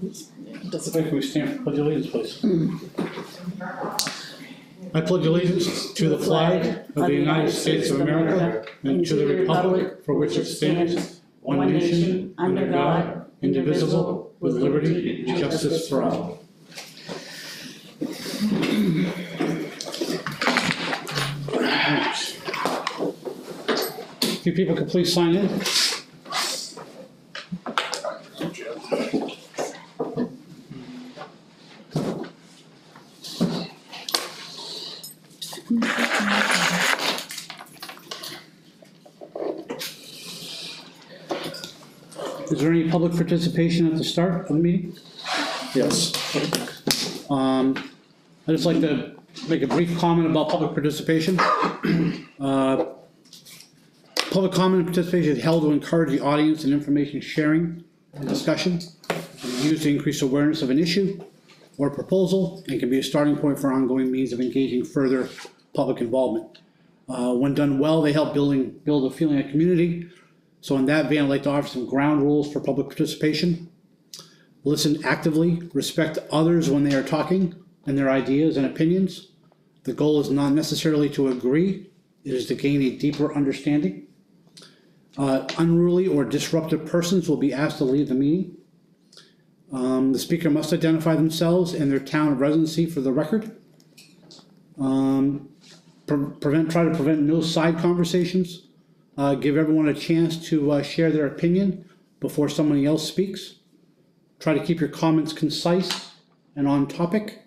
Can we stand for pledge allegiance, please? I pledge allegiance to the flag of the United States of America and to the republic for which it stands, one nation, under God, indivisible, with liberty and justice for all. If you people could please sign in. Is there any public participation at the start of the meeting? Yes. I'd just like to make a brief comment about public participation. Public comment and participation is held to encourage the audience in information sharing and discussion, used to increase awareness of an issue or proposal, and can be a starting point for ongoing means of engaging further public involvement. When done well, they help build a feeling of community. So in that vein, I'd like to offer some ground rules for public participation. Listen actively, respect others when they are talking and their ideas and opinions. The goal is not necessarily to agree, it is to gain a deeper understanding. Unruly or disruptive persons will be asked to leave the meeting. The speaker must identify themselves and their town of residency for the record. Try to prevent no side conversations. Give everyone a chance to share their opinion before somebody else speaks. Try to keep your comments concise and on topic.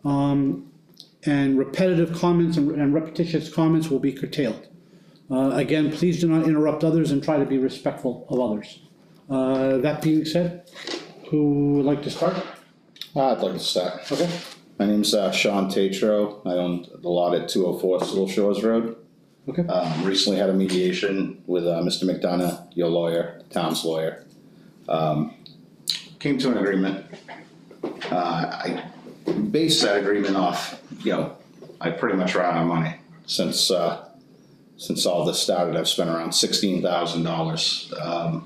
And repetitive comments and repetitious comments will be curtailed. Again, please do not interrupt others and try to be respectful of others. That being said, who would like to start? I'd like to start. Okay. My name's Sean Tatro. I own the lot at 204 Little Shores Road. Okay. Recently had a mediation with Mr. McDonough, your lawyer, the town's lawyer. Came to an agreement. I based that agreement off, I pretty much ran out of money since all this started. I've spent around $16,000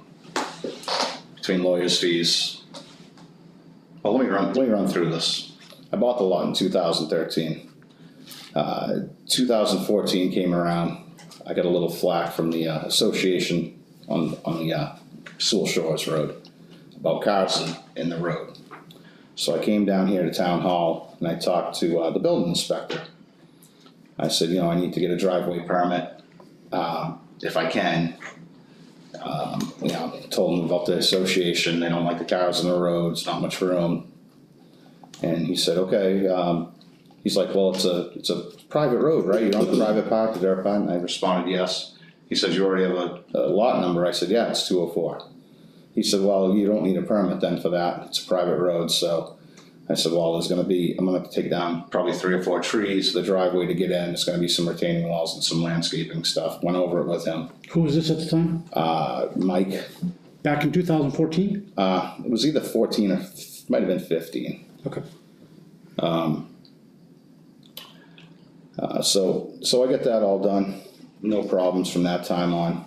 between lawyers' fees. Well, let me run through this. I bought the lot in 2013. 2014 came around. I got a little flack from the association on the Sewell Shores Road about cars in the road. So I came down here to town hall and I talked to the building inspector. I said, I need to get a driveway permit if I can. Told him about the association. They don't like the cars on the roads, not much room. And he said, okay. He's like, well, it's a private road, right? You're on the private part, the dirt part. And I responded, yes. He says, you already have a lot number. I said, yeah, it's 204. He said, well, you don't need a permit then for that. It's a private road. So I said, well, I'm going to have to take down probably 3 or 4 trees, the driveway to get in. There's going to be some retaining walls and some landscaping stuff. Went over it with him. Who was this at the time? Mike. Back in 2014? It was either 14 or might have been 15. Okay. So I got that all done. No problems from that time on.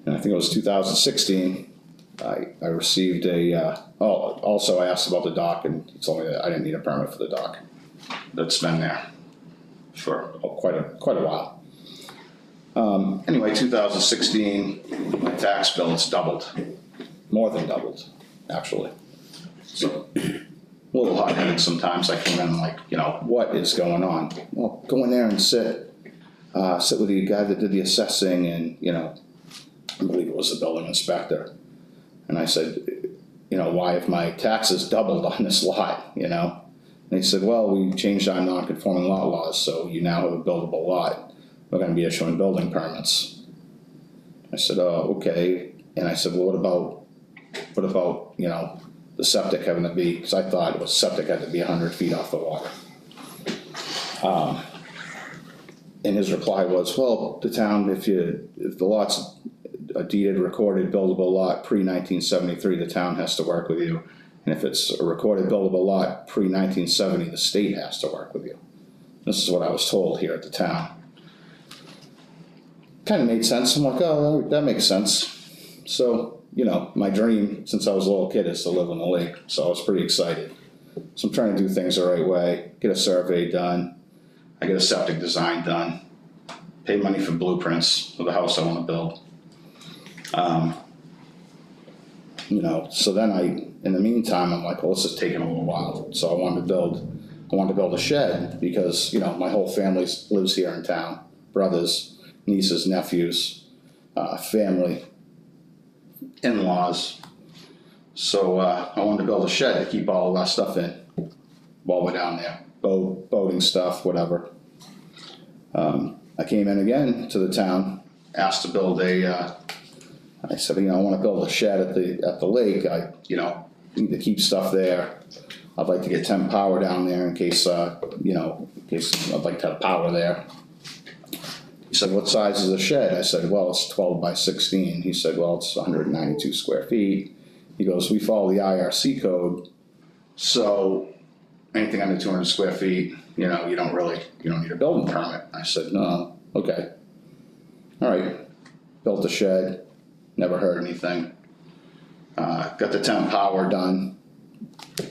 And I think it was 2016. I received also I asked about the dock, and he told me that I didn't need a permit for the dock. That's been there for quite a while. Anyway, 2016, my tax bill has doubled, more than doubled, actually. So a little hot-headed sometimes. I come in like, what is going on? Well, go in there and sit with the guy that did the assessing, and I believe it was the building inspector. And I said, why have my taxes doubled on this lot, And he said, well, we changed our non-conforming lot laws, so you now have a buildable lot. We're going to be issuing building permits. I said, oh, okay. And I said, well, what about, the septic having to be, because I thought septic had to be 100 feet off the water. And his reply was, well, the town, if the lot's a deeded, recorded, buildable lot pre-1973, the town has to work with you. And if it's a recorded, buildable lot pre-1970, the state has to work with you. This is what I was told here at the town. Kind of made sense. I'm like, oh, that makes sense. So you know, my dream since I was a little kid is to live on the lake, so I was pretty excited. So I'm trying to do things the right way, get a survey done, I get a septic design done, pay money for blueprints for the house I want to build. You know, so then in the meantime, I'm like, well, this is taking a little while. So I wanted to build a shed because, you know, my whole family lives here in town, brothers, nieces, nephews, family, in-laws. So I wanted to build a shed to keep all of our stuff in while we're down there, boating stuff, whatever. I came in again to the town, asked to build I said, you know, I want to build a shed at the lake. I, you know, need to keep stuff there. I'd like to get temp power down there in case, you know, in case I'd like to have power there. He said, what size is the shed? I said, well, it's 12 by 16. He said, well, it's 192 square feet. He goes, we follow the IRC code, so anything under 200 square feet, you know, you don't need a building permit. I said, no, okay. All right, built the shed. Never heard anything. Got the temp power done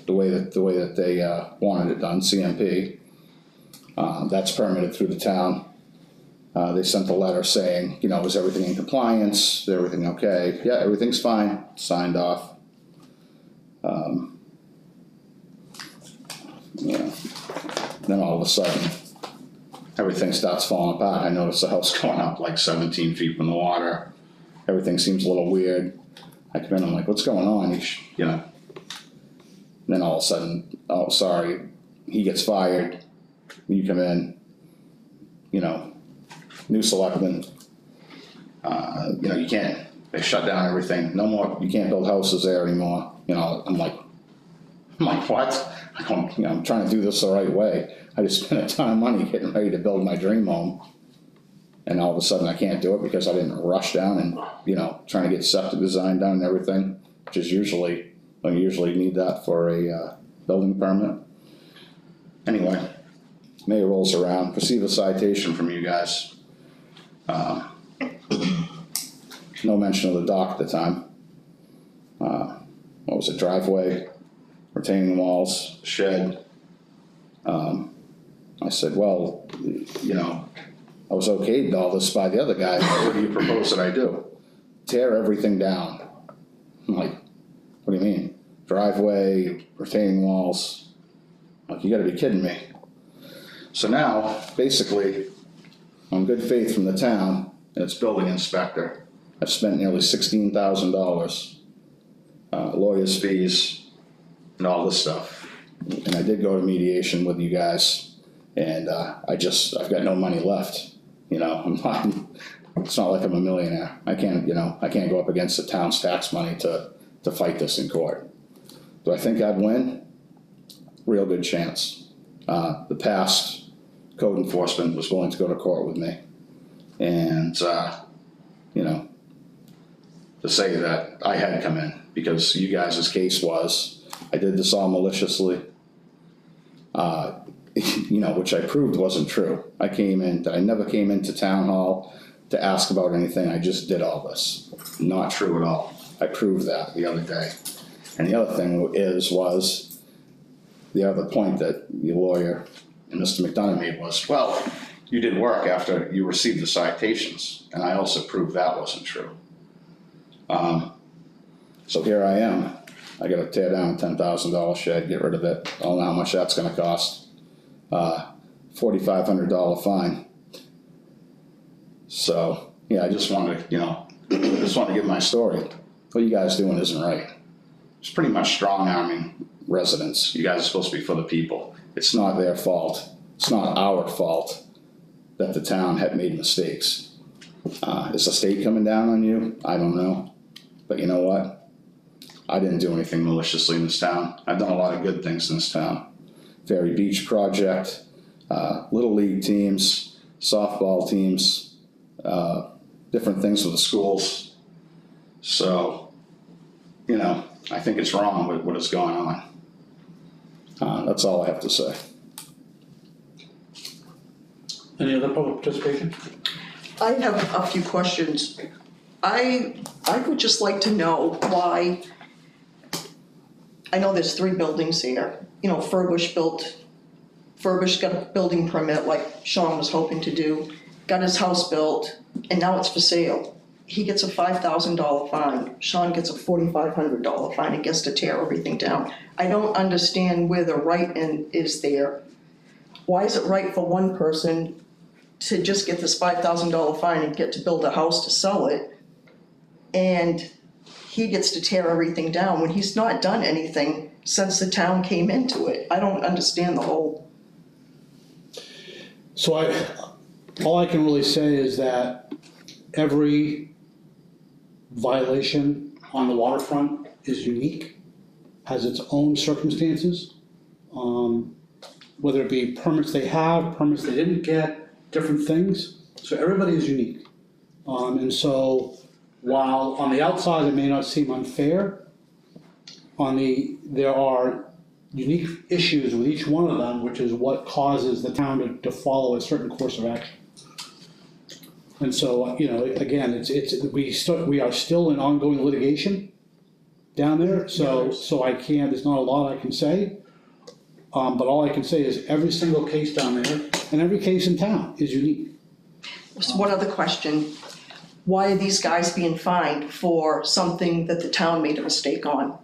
the way that they wanted it done, CMP. That's permitted through the town. They sent a letter saying, you know, is everything in compliance? Is everything okay? Yeah, everything's fine. Signed off. Yeah. Then all of a sudden, everything starts falling apart. I noticed the house going up like 17 feet from the water. Everything seems a little weird. I come in, I'm like, what's going on? You know. And then all of a sudden, oh, sorry, he gets fired. You come in, you know, new selectmen. You know, they shut down everything. No more, you can't build houses there anymore. You know, I'm like, what? I'm trying to do this the right way. I just spent a ton of money getting ready to build my dream home. And all of a sudden I can't do it because I didn't rush down and, you know, trying to get septic design done and everything, which is usually need that for a building permit. Anyway, May rolls around, receive a citation from you guys. No mention of the dock at the time. What was it, driveway, retaining walls, shed. I said, well, you know, I was okayed all this by the other guy. What do you propose that I do? Tear everything down. I'm like, what do you mean? Driveway, retaining walls. Like, you gotta be kidding me. So now, basically, on good faith from the town and its building inspector, I've spent nearly $16,000, lawyer's fees, and all this stuff. And I did go to mediation with you guys, and I've got no money left. You know, it's not like I'm a millionaire. I can't go up against the town's tax money to fight this in court. Do I think I'd win? Real good chance. The past code enforcement was willing to go to court with me. And, you know, to say that I had come in because you guys' case was, I did this all maliciously. You know, which I proved wasn't true. I never came into town hall to ask about anything. I just did all this. Not true at all. I proved that the other day. And the other thing was the other point that the lawyer and Mr. McDonough made was, well, you did work after you received the citations. And I also proved that wasn't true. So here I am. I got to tear down a $10,000 shed, get rid of it. I don't know how much that's going to cost. $4,500 fine. So yeah, I just wanted to give my story. What you guys doing isn't right. It's pretty much strong arming residents. You guys are supposed to be for the people. It's not their fault. It's not our fault that the town had made mistakes. Is the state coming down on you? I don't know. But you know what? I didn't do anything maliciously in this town. I've done a lot of good things in this town. Ferry Beach project, Little League teams, softball teams, different things with the schools. So, you know, I think it's wrong with what is going on. That's all I have to say. Any other public participation? I have a few questions. I I would just like to know why, I know there's 3 buildings here, you know, Furbish got a building permit like Sean was hoping to do, got his house built, and now it's for sale. He gets a $5,000 fine, Sean gets a $4,500 fine and gets to tear everything down. I don't understand where the right is there. Why is it right for one person to just get this $5,000 fine and get to build a house to sell it, and he gets to tear everything down when he's not done anything since the town came into it? I don't understand the whole. So all I can really say is that every violation on the waterfront is unique, has its own circumstances. Whether it be permits they have, permits they didn't get, different things. So everybody is unique. And so while on the outside it may not seem unfair, there are unique issues with each one of them, which is what causes the town to follow a certain course of action. And so, you know, again, we are still in ongoing litigation down there, so there's not a lot I can say. But all I can say is every single case down there and every case in town is unique. So one other question, why are these guys being fined for something that the town made a mistake on?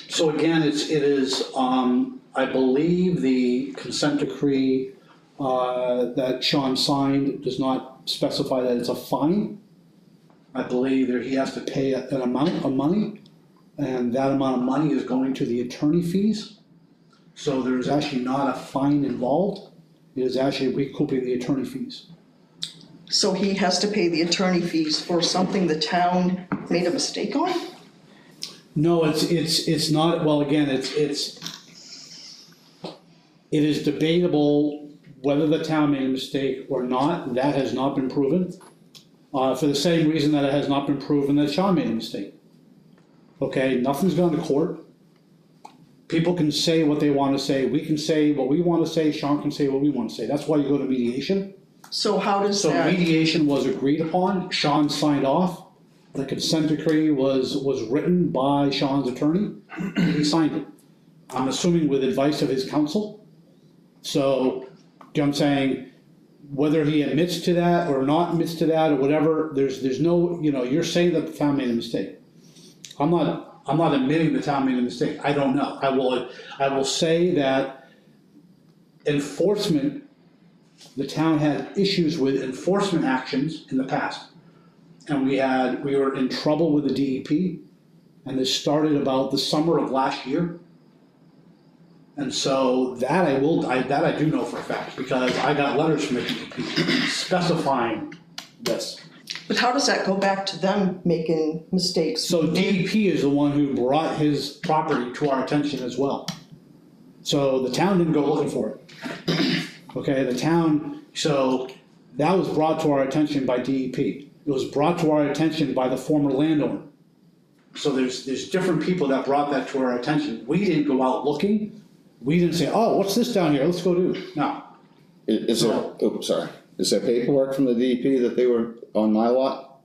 So again, it is, I believe the consent decree that Sean signed does not specify that it's a fine. I believe that he has to pay an amount of money, and that amount of money is going to the attorney fees. So there's actually not a fine involved. It is actually recouping the attorney fees. So he has to pay the attorney fees for something the town made a mistake on? No, it's not. Well, again, it is debatable whether the town made a mistake or not. That has not been proven. For the same reason that it has not been proven that Sean made a mistake. Okay, nothing's gone to court. People can say what they want to say. We can say what we want to say. Sean can say what we want to say. That's why you go to mediation. So how does So that? mediation was agreed upon. Sean signed off. The consent decree was written by Sean's attorney. He signed it. I'm assuming with advice of his counsel. So, you know what I'm saying? Whether he admits to that or not admits to that or whatever, there's no, you know, you're saying that the town made a mistake. I'm not admitting the town made a mistake. I don't know. I will say that enforcement, the town had issues with enforcement actions in the past. And we were in trouble with the DEP, and this started about the summer of last year. And so that I do know for a fact, because I got letters from the DEP specifying this. But how does that go back to them making mistakes? So DEP is the one who brought his property to our attention as well. So the town didn't go looking for it. Okay, the town, so that was brought to our attention by DEP. It was brought to our attention by the former landowner. So there's different people that brought that to our attention. We didn't go out looking. We didn't say, oh, what's this down here? Let's go do it. No. Is there paperwork from the DEP that they were on my lot?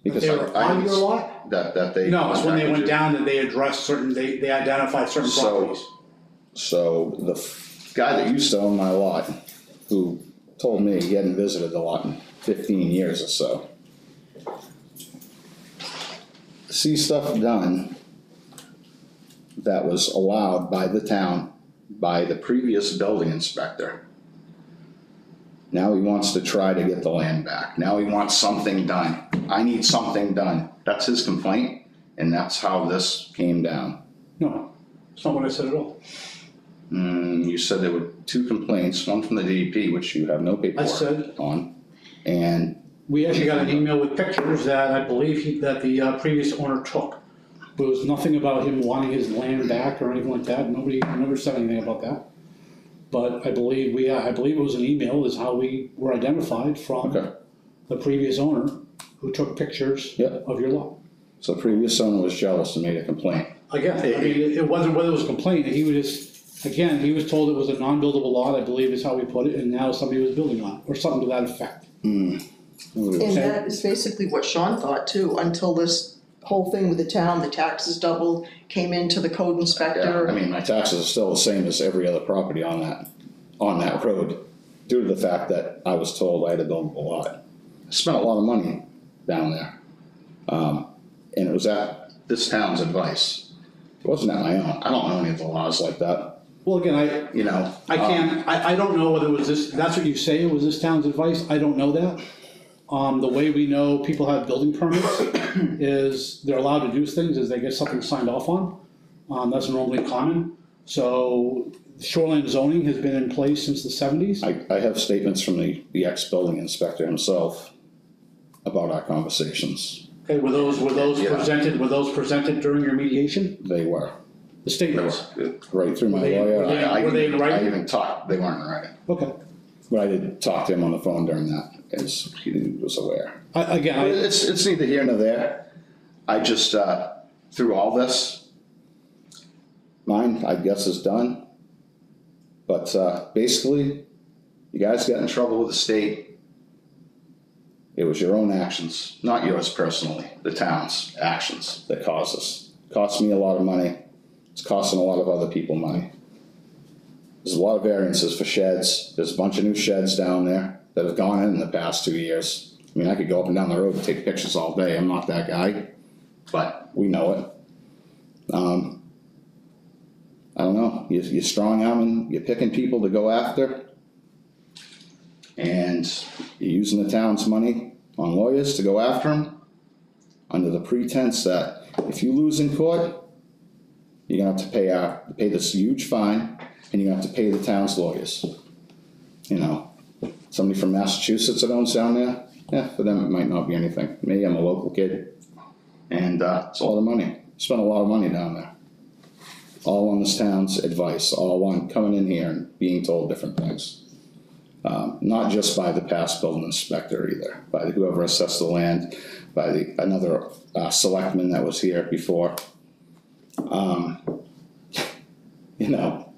Because They were on your lot? That they. No, it's when they went contacted you. down that they addressed certain, they identified certain properties. So the guy that used to own my lot, who told me he hadn't visited the lot in 15 years or so, see stuff done that was allowed by the town, by the previous building inspector. Now he wants to try to get the land back. Now he wants something done. I need something done. That's his complaint, and that's how this came down. No, it's not what I said at all. You said there were 2 complaints, one from the DEP, which you have no paperwork on, and We actually got an email with pictures that I believe that the previous owner took. There was nothing about him wanting his land back or anything like that. Nobody never said anything about that. But I believe it was an email is how we were identified from the previous owner who took pictures of your lot. So the previous owner was jealous and made a complaint. Again, I mean, it wasn't whether it was a complaint. He was just, again, he was told it was a non-buildable lot, I believe is how we put it, and now somebody was building on it, or something to that effect. And that is basically what Sean thought too, until this whole thing with the town, the taxes doubled, came into the code Yeah, inspector. I mean, my taxes are still the same as every other property on that road, due to the fact that I was told I had to build a lot. I spent a lot of money down there. And it was at this town's advice. It wasn't at my own. I don't know any of the laws like that, Well, again, I you know. can't, I don't know whether it was this, that's what you say, it was this town's advice, I don't know that. The way we know people have building permits is they're allowed to do things is they get something signed off on. That's normally common. So shoreline zoning has been in place since the 70s. I have statements from the ex-building inspector himself about our conversations. Okay, were those Yeah. presented during your mediation? They were. The statements? Right through my Were they- lawyer. were they- I were they in writing? I even talked, they weren't in writing. Okay. But I did talk to him on the phone during that, as he was aware. But Again, it's neither here nor there. I just, through all this, mine, I guess, is done. But basically, you guys got in trouble with the state. It was your own actions, not yours personally, the town's actions that caused this. Cost me a lot of money. It's costing a lot of other people money. There's a lot of variances for sheds. There's a bunch of new sheds down there that have gone in the past 2 years. I mean, I could go up and down the road and take pictures all day. I'm not that guy, but we know it. I don't know. You're strong arming, you're picking people to go after, and you're using the town's money on lawyers to go after them under the pretense that if you lose in court, you're gonna have to pay this huge fine, and you're gonna have to pay the town's lawyers. You know, somebody from Massachusetts that owns down there, yeah, for them it might not be anything. Me, I'm a local kid, and it's a lot of money. Spent a lot of money down there. All on this town's advice, all on coming in here and being told different things. Not just by the past building inspector either, by whoever assessed the land, by another selectman that was here before. You know,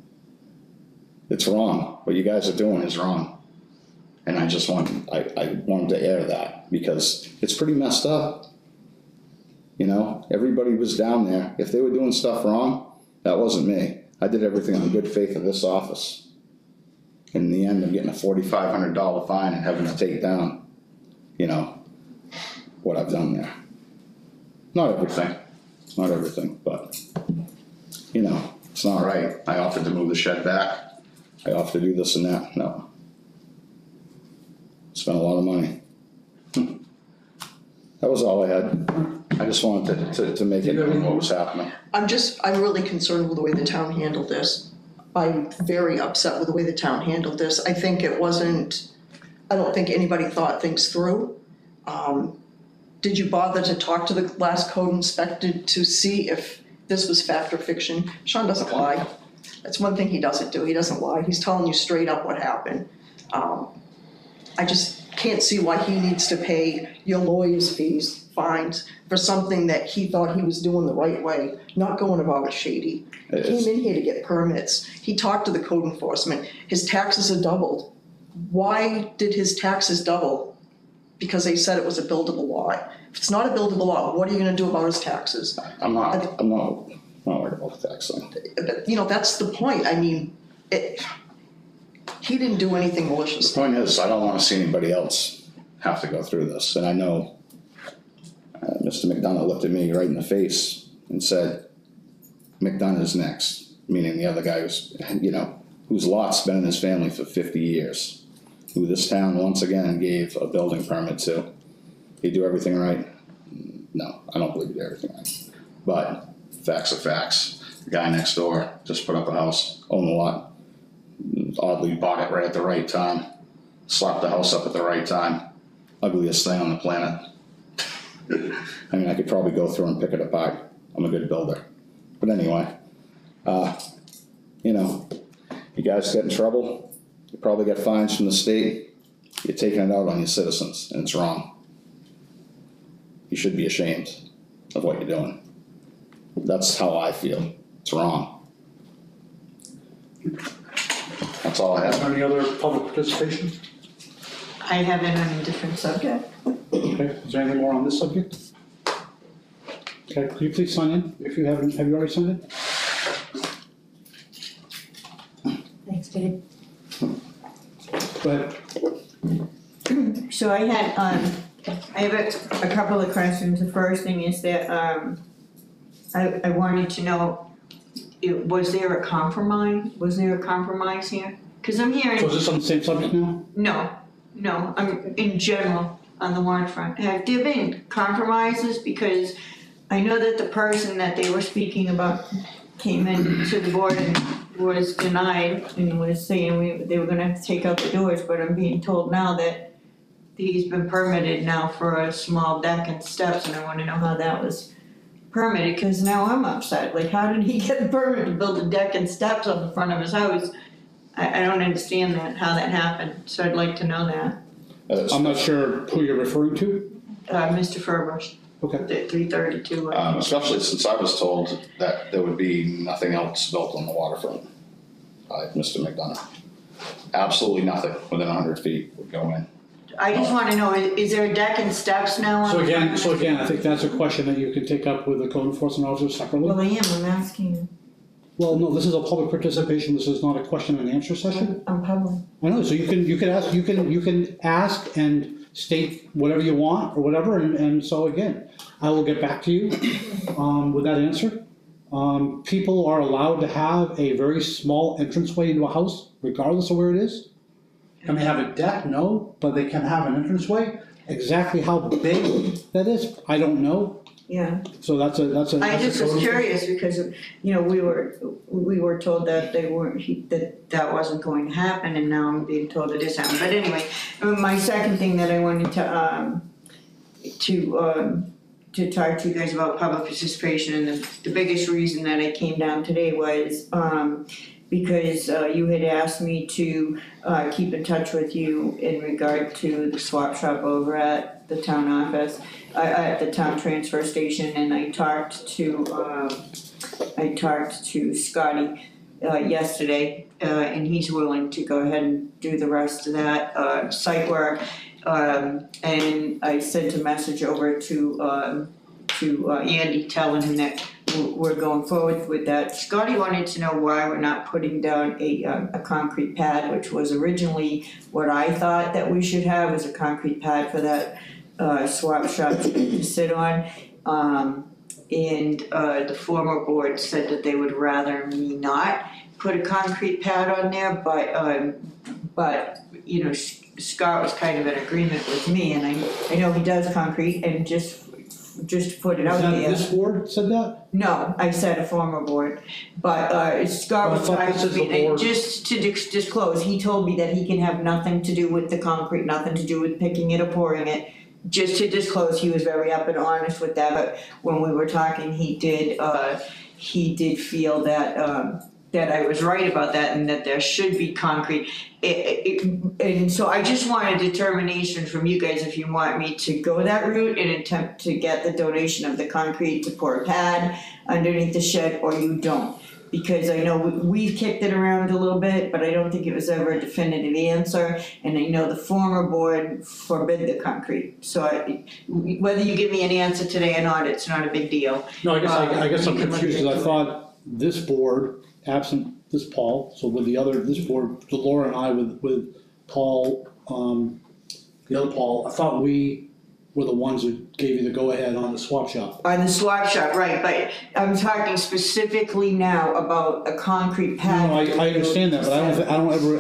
it's wrong. What you guys are doing is wrong. And I wanted to air that because it's pretty messed up. You know, everybody was down there. If they were doing stuff wrong, that wasn't me. I did everything in the good faith of this office. In the end, I'm getting a $4,500 fine and having to take down, you know, what I've done there. Not everything, but, you know, it's not right. I offered to move the shed back. I offered to do this and that. No. Spent a lot of money. That was all I had. I just wanted to make it known what was happening. I'm really concerned with the way the town handled this. I'm very upset with the way the town handled this. I don't think anybody thought things through. Did you bother to talk to the last code inspector to see if this was fact or fiction? Sean doesn't lie. That's one thing he doesn't do. He doesn't lie. He's telling you straight up what happened. I just can't see why he needs to pay your lawyer's fees, fines, for something that he thought he was doing the right way, not going about it shady. He came in here to get permits. He talked to the code enforcement. His taxes are doubled. Why did his taxes double? Because they said it was a buildable lot. If it's not a buildable lot, what are you gonna do about his taxes? I'm not worried about the tax thing. But, you know, that's the point. I mean, he didn't do anything The malicious. point is, I don't want to see anybody else have to go through this. And I know Mr. McDonough looked at me right in the face and said, McDonough is next, meaning the other guy who's, you know, whose lot's been in his family for 50 years, who this town once again gave a building permit to. Did he do everything right? No, I don't believe he did everything right. But facts are facts. The guy next door just put up a house, owned the lot, oddly bought it right at the right time, slapped the house up at the right time. Ugliest thing on the planet. I mean, I could probably go through and pick it apart. I'm a good builder. But anyway, you know, you guys get in trouble, you probably get fines from the state, you're taking it out on your citizens, and it's wrong. You should be ashamed of what you're doing. That's how I feel. It's wrong. That's all I have. Any other public participation? I have it on a different subject. Okay, is there anything more on this subject? Okay, could you please sign in, if you haven't, have you already signed in? Thanks, Dave. Go ahead. So I have a couple of questions. The first thing is that, I wanted to know, was there a compromise? Was there a compromise here? Cause I'm hearing. So is this on the same subject now? No, I'm in general on the waterfront. Have there been compromises? Because I know that the person that they were speaking about came in to the board and was denied and was saying they were gonna have to take out the doors, but I'm being told now that he's been permitted now for a small deck and steps, and I wanna know how that was permitted, cause now I'm upset. Like, how did he get the permit to build a deck and steps on the front of his house? I don't understand that, how that happened, so I'd like to know that. I'm not sure who you're referring to. Mr. Furbush, Okay. at 332. Especially since I was told that there would be nothing else built on the waterfront by Mr. McDonough. Absolutely nothing within 100 feet would go in. I just wanna know, is there a deck and steps now on So the again, front? I think that's a question that you can take up with the code enforcement officer separately. Well, I'm asking, Well, no, this is a public participation, this is not a question and answer session. I'm public. I know, so you can ask and state whatever you want or whatever, and so again, I will get back to you, with that answer. People are allowed to have a very small entranceway into a house, regardless of where it is. Can they have a deck? No, but they can have an entranceway. Exactly how big that is, I don't know, Yeah, so that's a. I just was curious because, we were told that they weren't, that wasn't going to happen, and now I'm being told it is happening. But anyway, my second thing that I wanted to talk to you guys about public participation, and the biggest reason that I came down today was, because you had asked me to keep in touch with you in regard to the swap shop over at the town office, at the town transfer station, and I talked to Scotty yesterday, and he's willing to go ahead and do the rest of that site work. And I sent a message over to Andy telling him that we're going forward with that. Scotty wanted to know why we're not putting down a concrete pad, which was originally what I thought that we should have, was a concrete pad for that swap shop to sit on. And the former board said that they would rather me not put a concrete pad on there, but Scott was kind of in agreement with me, and I know he does concrete, and just to put it out there. This board said that? No, I said a former board, but Scott was trying to be, just to disclose, he told me that he can have nothing to do with the concrete, nothing to do with picking it or pouring it. Just to disclose, he was very up and honest with that, but when we were talking, he did feel that that I was right about that, and that there should be concrete. And so I just want a determination from you guys if you want me to go that route and attempt to get the donation of the concrete to pour a pad underneath the shed, or you don't. Because I know we've kicked it around a little bit, but I don't think it was ever a definitive answer. And I know the former board forbid the concrete. So whether you give me an answer today or not, it's not a big deal. No, I guess I'm confused, because I thought this board, absent this Paul, so with this board, Laura and I with Paul, the other Paul, I thought we were the ones who gave you the go-ahead on the swap shop. On the swap shop, right, but I'm talking specifically now about a concrete pad. No, I understand that, but I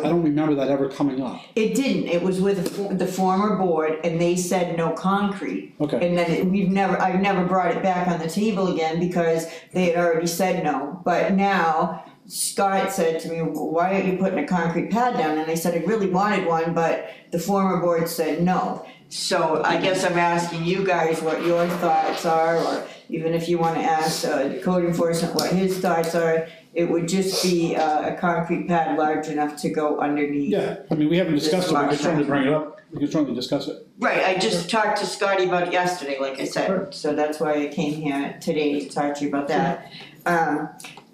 don't remember that ever coming up. It didn't, it was with the former board, and they said no concrete. Okay. And then I've never brought it back on the table again because they had already said no. But now, Scott said to me, why aren't you putting a concrete pad down? And I said I really wanted one, but the former board said no. So I guess I'm asking you guys what your thoughts are, or even if you want to ask the code enforcement what his thoughts are. It would just be a concrete pad large enough to go underneath. Yeah, I mean, we haven't discussed it, we can certainly bring it up, we can certainly discuss it. Right, I just talked to Scotty about it yesterday, like I said, Sure. So that's why I came here today to talk to you about that.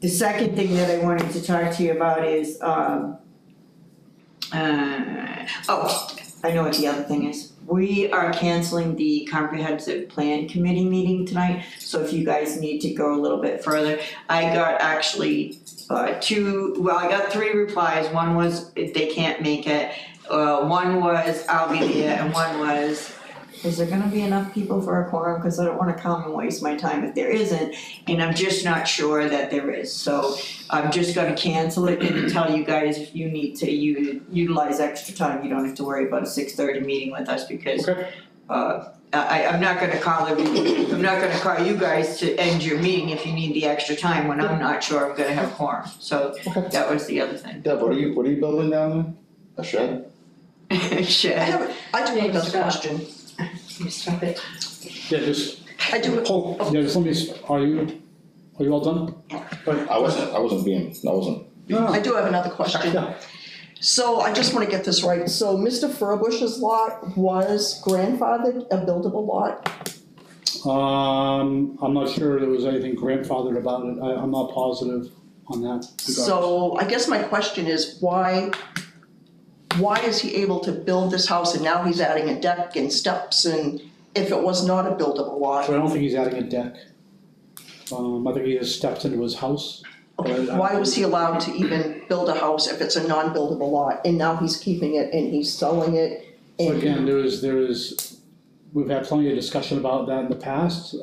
The second thing that I wanted to talk to you about is, I know what the other thing is. We are canceling the comprehensive plan committee meeting tonight, so if you guys need to go a little bit further. I got actually I got 3 replies. One was they can't make it, one was I'll be there, and one was, is there gonna be enough people for a quorum? Cause I don't wanna come and waste my time if there isn't, and I'm just not sure that there is. So I'm just gonna cancel it and tell you guys if you need to utilize extra time, you don't have to worry about a 6:30 meeting with us because Okay. I'm not gonna call you guys to end your meeting if you need the extra time when I'm not sure I'm gonna have quorum. So that was the other thing. Deb, what are you building down there? A shed? Shit. I do have another question. You stop it. Yeah, just, I do, yeah, just let me, are you all done? I wasn't. I do have another question. Yeah. So I just wanna get this right, so Mr. Furbush's lot was grandfathered a buildable lot? I'm not sure there was anything grandfathered about it, I'm not positive on that. So I guess my question is, why is he able to build this house and now he's adding a deck and steps and if it was not a buildable lot? So I don't think he's adding a deck. I think he just steps into his house. Okay, why was he allowed to even build a house if it's a non-buildable lot and now he's keeping it and he's selling it? So again, we've had plenty of discussion about that in the past.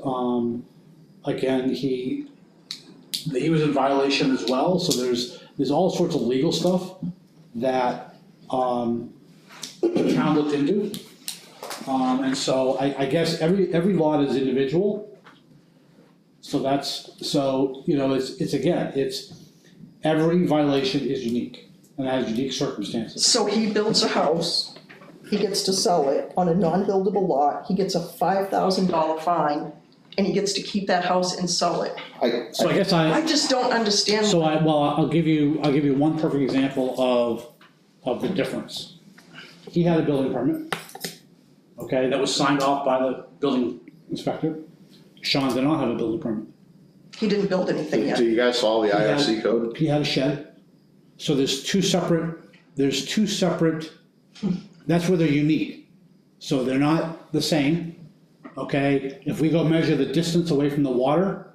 Again, he was in violation as well, so there's all sorts of legal stuff that the town looked into. And so I guess every lot is individual. So it's every violation is unique and has unique circumstances. So he builds a house, he gets to sell it on a non-buildable lot, he gets a $5,000 fine, and he gets to keep that house and sell it. So I guess I just don't understand. So I'll give you one perfect example of the difference. He had a building permit, okay, that was signed off by the building inspector. Sean did not have a building permit. He didn't build anything yet. Do you guys follow the IRC code? He had a shed. So there's two separate, that's where they're unique. So they're not the same, okay? If we go measure the distance away from the water,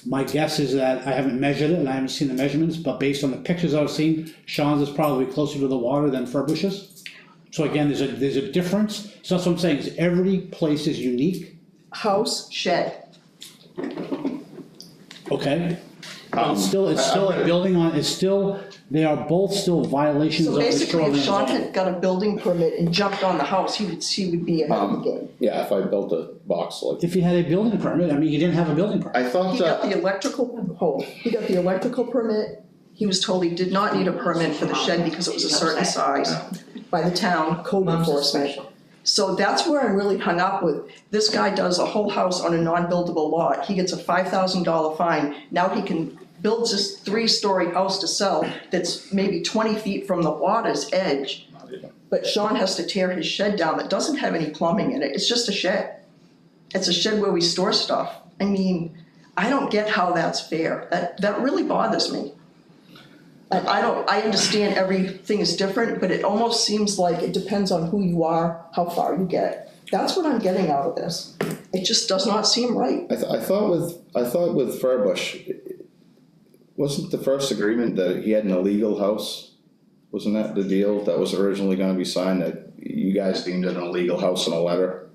my guess is that, I haven't measured it and I haven't seen the measurements, but based on the pictures I've seen, Sean's is probably closer to the water than Furbush's. So again, there's a difference. So that's what I'm saying, is every place is unique. House, shed. Okay, it's still a building on, they are both still violations So of the basically, shoreline if Sean zone. had got a building permit and jumped on the house, he would be ahead of the game. Yeah, if I built a box like. If he had a building permit, I mean, he didn't have a building permit. I thought He got the electrical permit, he was told he did not need a permit for the shed because it was a certain size by the town code enforcement. So that's where I'm really hung up with, this guy does a whole house on a non-buildable lot, he gets a $5,000 fine, now he can build this 3-story house to sell that's maybe 20 feet from the water's edge. But Sean has to tear his shed down that doesn't have any plumbing in it, it's just a shed. It's a shed where we store stuff. I mean, I don't get how that's fair, that really bothers me. I understand everything is different, but it almost seems like it depends on who you are, how far you get. That's what I'm getting out of this. It just does not seem right. I thought with Furbush, wasn't the first agreement that he had an illegal house? Wasn't that the deal that was originally gonna be signed, that you guys deemed it an illegal house in a letter?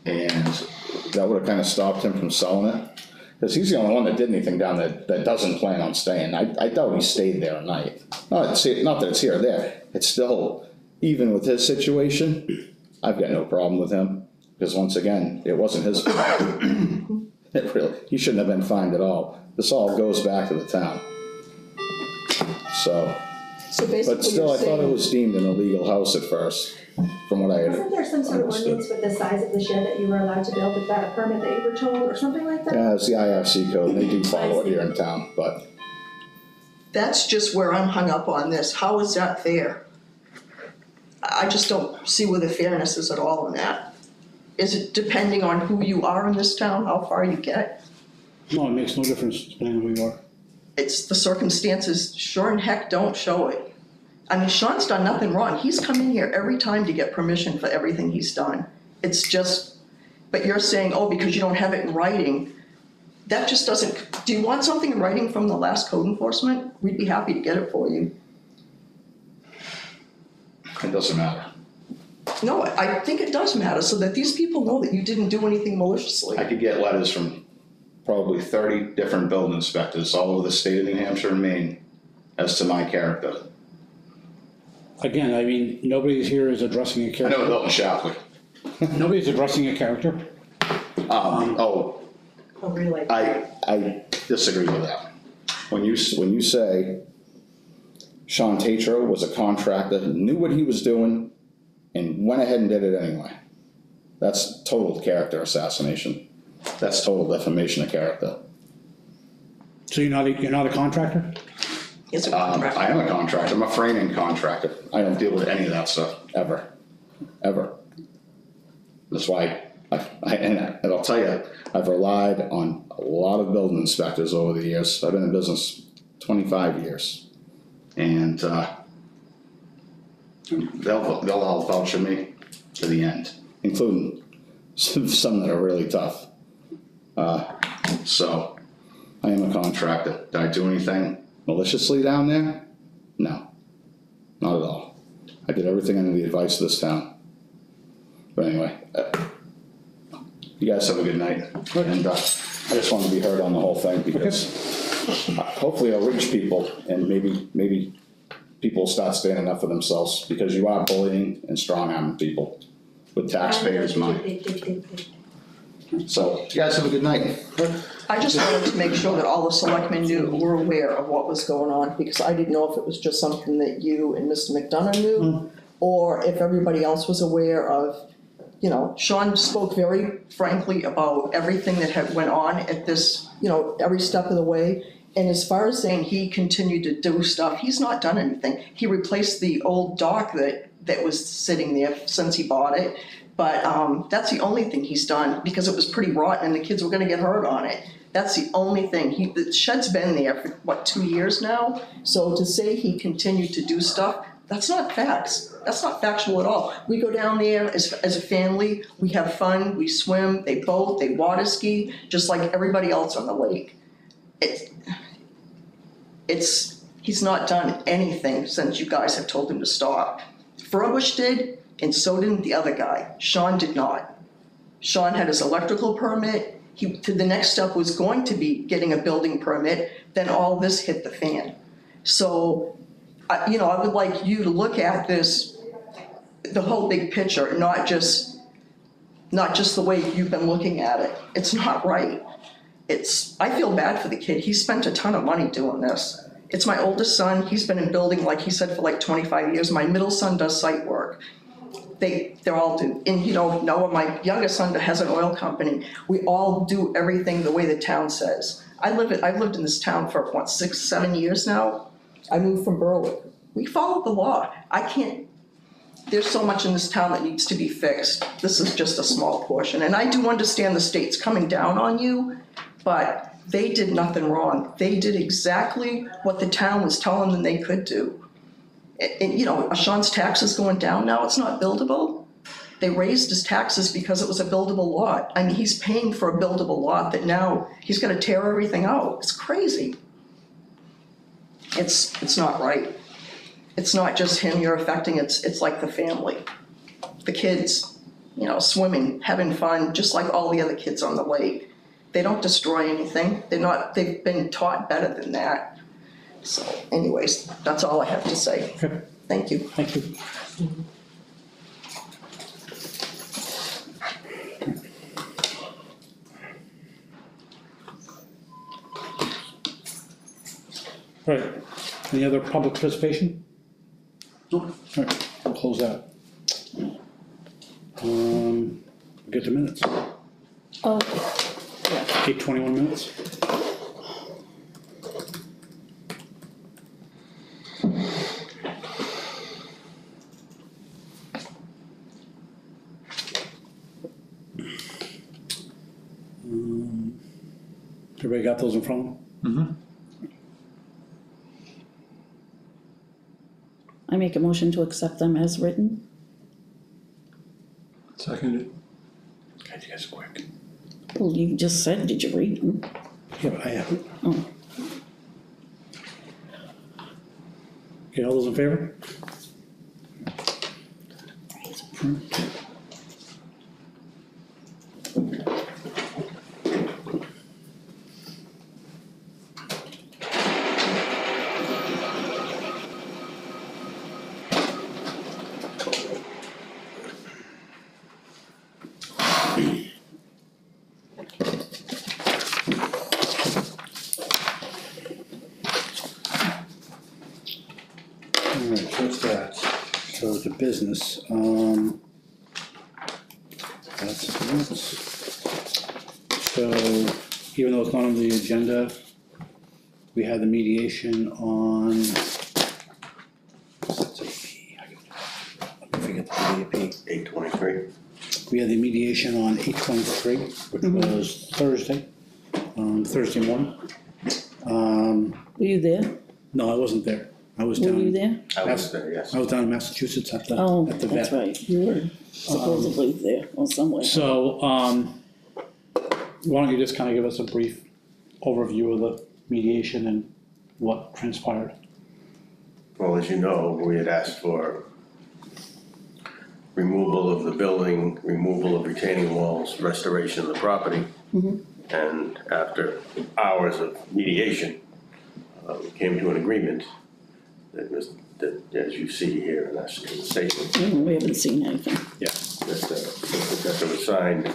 And that would've kinda stopped him from selling it? Because he's the only one that did anything down that doesn't plan on staying. I doubt he stayed there a night. Not that it's here or there. It's still, even with his situation, I've got no problem with him. Because once again, it wasn't his fault. He shouldn't have been fined at all. This all goes back to the town. So basically but still, I thought it was deemed an illegal house at first, from what I had Wasn't there some sort of ordinance with the size of the shed that you were allowed to build without a permit that you were told, or something like that? Yeah, it's the IRC code, they do follow it here in town, but. That's just where I'm hung up on this. How is that fair? I just don't see where the fairness is at all in that. Is it depending on who you are in this town, how far you get? No, it makes no difference depending on who you are. It's the circumstances sure in heck don't show it. I mean, Sean's done nothing wrong. He's come in here every time to get permission for everything he's done. It's just, but you're saying, oh, because you don't have it in writing, that just doesn't, do you want something in writing from the last code enforcement? We'd be happy to get it for you. It doesn't matter. No, I think it does matter, so that these people know that you didn't do anything maliciously. I could get letters from probably 30 different building inspectors all over the state of New Hampshire and Maine as to my character. Again, I mean, nobody here is addressing a I character. know Milton Shapley. Nobody's addressing a character. Oh, really? I disagree with that. When you say Sean Tatro was a contractor, knew what he was doing, and went ahead and did it anyway, that's total character assassination. That's total defamation of character. So you're not a contractor? It's a contract. I am a contractor. I'm a framing contractor. I don't deal with any of that stuff ever. That's why and I'll tell you, I've relied on a lot of building inspectors over the years. I've been in business 25 years, and they'll all vouch for me to the end, including some that are really tough. So I am a contractor. Did I do anything maliciously down there? No, not at all. I did everything under the advice of this town. But anyway, you guys have a good night. And I just want to be heard on the whole thing, because hopefully it'll reach people, and maybe people start standing up for themselves, because you are bullying and strong-arming people with taxpayers' money. So you guys have a good night. I just wanted to make sure that all the selectmen were aware of what was going on, because I didn't know if it was just something that you and Mr. McDonough knew, or if everybody else was aware of. You know, Sean spoke very frankly about everything that had went on at this, every step of the way. And as far as saying he continued to do stuff, he's not done anything. He replaced the old dock that was sitting there since he bought it. But that's the only thing he's done, because it was pretty rotten and the kids were gonna get hurt on it. That's the only thing. The shed's been there for, 2 years now? So to say he continued to do stuff, that's not facts. That's not factual at all. We go down there as a family, we have fun, we swim, they boat, they water ski, just like everybody else on the lake. He's not done anything since you guys have told him to stop. Furbush did, and so did the other guy. Sean did not. Sean had his electrical permit. The next step was going to be getting a building permit, then all this hit the fan. So, I would like you to look at this, the whole big picture, not just the way you've been looking at it. It's not right. I feel bad for the kid. He spent a ton of money doing this. It's my oldest son. He's been in building, like he said, for 25 years. My middle son does site work. They're all do. And Noah, my youngest son, has an oil company. We all do everything the way the town says. I've lived in this town for 6, 7 years now. I moved from Berwick. We follow the law. There's so much in this town that needs to be fixed. This is just a small portion. And I do understand the state's coming down on you, but they did nothing wrong. They did exactly what the town was telling them they could do. And Sean's taxes going down now, it's not buildable. They raised his taxes because it was a buildable lot. I mean, he's paying for a buildable lot that now he's gonna tear everything out. It's crazy. It's not right. It's not just him you're affecting, it's like the family. The kids, swimming, having fun, just like all the other kids on the lake. They don't destroy anything. They've been taught better than that. So anyways, that's all I have to say. Okay. Thank you. Thank you. All right, any other public participation? Nope. All right, we'll close that. Get the minutes. Oh, 8:21 minutes. Everybody got those in front of them? I make a motion to accept them as written. Seconded. God, you guys are quick. Well, you just said, did you read them? Yeah, but I haven't. Oh, Okay, all those in favor? Alright, so what's that? So the business, that's that. So even though it's not on the agenda, we had the mediation on. What's AP? I forget the AP. 8:23. We had the mediation on 8/23, which was Thursday, Thursday morning. were you there? No, I wasn't there. I was Were down. you there? I was there, yes. I was down in Massachusetts at the Oh, vet. that's right, you were supposedly there or somewhere. So, why don't you just kind of give us a brief overview of the mediation and what transpired? Well, as you know, we had asked for removal of the building, removal of retaining walls, restoration of the property. And after hours of mediation, we came to an agreement that as you see here in that statement, We haven't seen anything. that there was signed.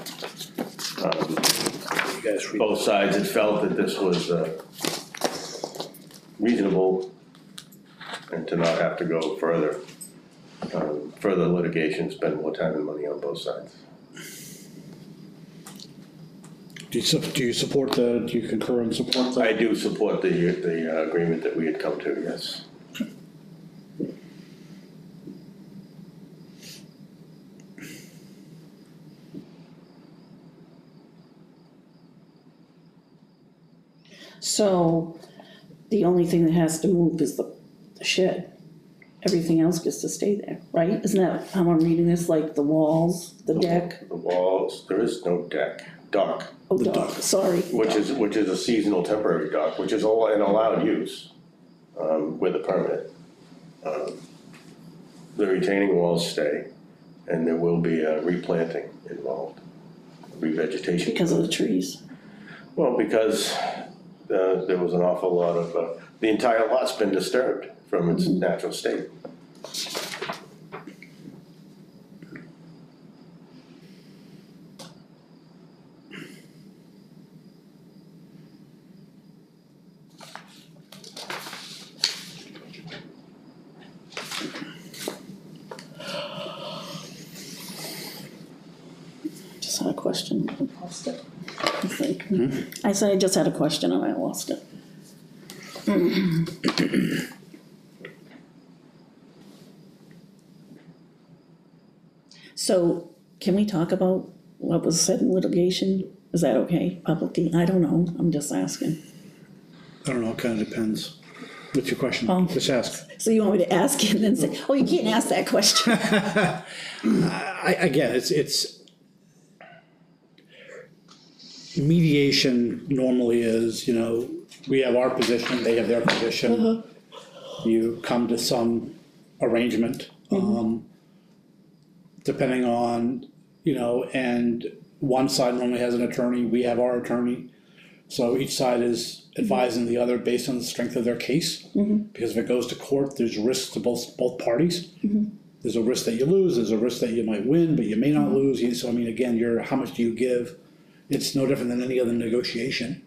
You guys read. Both sides had felt that this was reasonable and to not have to go further litigation, spend more time and money on both sides. Do you support do you concur and support I that? do support the agreement that we had come to, yes. So, the only thing that has to move is the shed. Everything else gets to stay there, right? Isn't that how I'm reading this, like the walls, the deck? The walls, there is no dock, Oh, dock, sorry. which is a seasonal temporary dock, which is an allowed use with a permit. The retaining walls stay, and there will be a replanting involved, revegetation. Because of the trees. Well, because there was an awful lot of, the entire lot's been disturbed from its natural state. Just had a question, I lost it. I said I just had a question and I lost it. So, can we talk about what was said in litigation? Is that okay, publicly? I don't know, I'm just asking. I don't know, it kind of depends. What's your question? Oh. Just ask. So you want me to ask and then say, oh, you can't ask that question? Again, it's mediation normally is, we have our position, they have their position. You come to some arrangement, depending on, and one side normally has an attorney, we have our attorney. So each side is advising the other based on the strength of their case. Because if it goes to court, there's risks to both parties. There's a risk that you lose, there's a risk that you might win, but you may not lose. So I mean, again, how much do you give? It's no different than any other negotiation.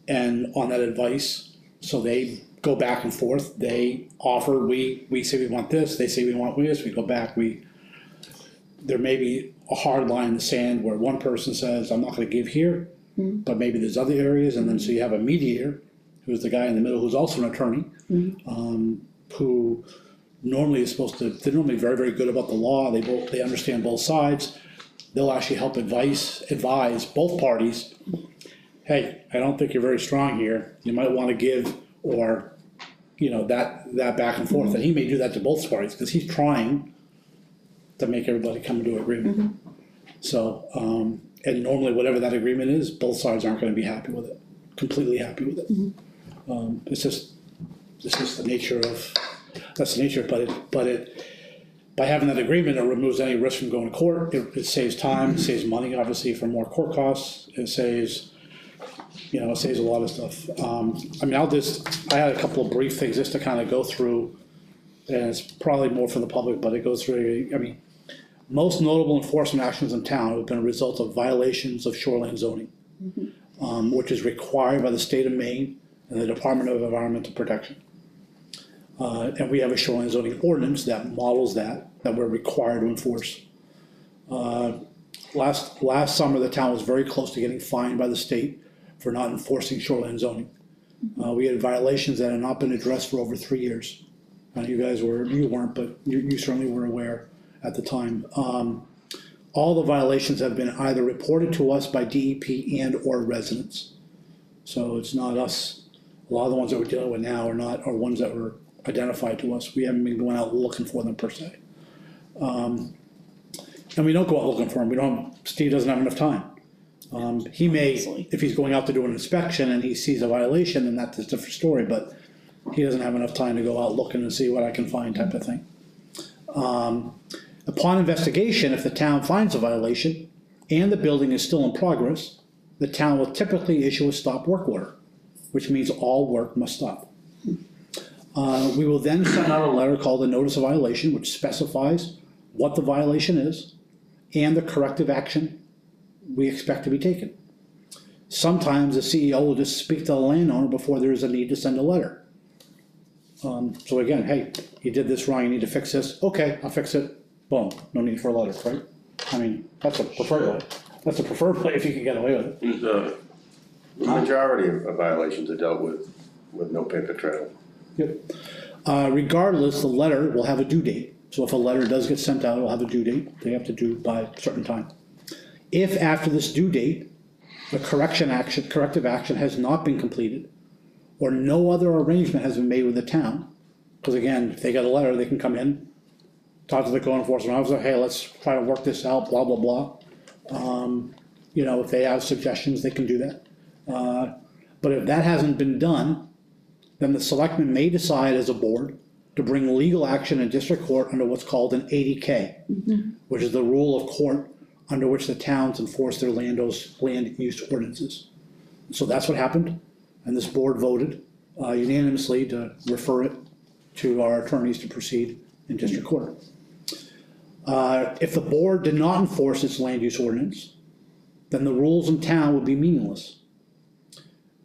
And on that advice, so they go back and forth, they offer, we say we want this, they say we want this, we go back, there may be a hard line in the sand where one person says, I'm not gonna give here, but maybe there's other areas, and then so you have a mediator, who's the guy in the middle, who's also an attorney, who normally is they're normally very, very good about the law, they understand both sides, they'll actually help advise both parties, hey, I don't think you're very strong here, you might wanna give, or you know, that back and forth, and he may do that to both parties, cause he's trying to make everybody come to agreement. So, and normally whatever that agreement is, both sides aren't gonna be happy with it, completely happy with it. It's just the nature of, that's the nature, but it, by having that agreement, it removes any risk from going to court, it saves time, it saves money, obviously, for more court costs, it saves, you know, it saves a lot of stuff. I mean, I had a couple of brief things just to kind of go through, and it's probably more for the public, but it goes through, I mean, most notable enforcement actions in town have been a result of violations of shoreline zoning, which is required by the state of Maine and the Department of Environmental Protection. And we have a shoreline zoning ordinance that models that we're required to enforce. Last summer, the town was very close to getting fined by the state for not enforcing shoreline zoning. We had violations that had not been addressed for over 3 years. You weren't, but you certainly were aware at the time. All the violations have been either reported to us by DEP and or residents. So it's not us. A lot of the ones that we're dealing with now are ones that were identified to us. We haven't been going out looking for them per se. And we don't go out looking for them. Steve doesn't have enough time. He may, if he's going out to do an inspection and he sees a violation, then that's a different story, but he doesn't have enough time to go out looking and see what I can find type of thing. Upon investigation, if the town finds a violation and the building is still in progress, the town will typically issue a stop work order, which means all work must stop. We will then send out a letter called a notice of violation, which specifies what the violation is and the corrective action we expect to be taken. Sometimes the CEO will just speak to the landowner before there is a need to send a letter. So again, hey, you did this wrong, you need to fix this. Okay, I'll fix it. Boom, no need for a letter, right? I mean, that's a preferred way. That's a preferred way if you can get away with it. The majority of violations are dealt with no paper trail. Yep. Regardless, the letter will have a due date. So if a letter does get sent out, it'll have a due date. They have to do by a certain time. If after this due date, the corrective action has not been completed, or no other arrangement has been made with the town, because again, if they get a letter, they can come in, talk to the code enforcement officer, hey, let's try to work this out, blah, blah, blah. You know, if they have suggestions, they can do that. But if that hasn't been done, then the selectmen may decide as a board to bring legal action in district court under what's called an 80K, which is the rule of court under which the towns enforce their land use ordinances. So that's what happened, and this board voted unanimously to refer it to our attorneys to proceed in district court. If the board did not enforce its land use ordinance, then the rules in town would be meaningless.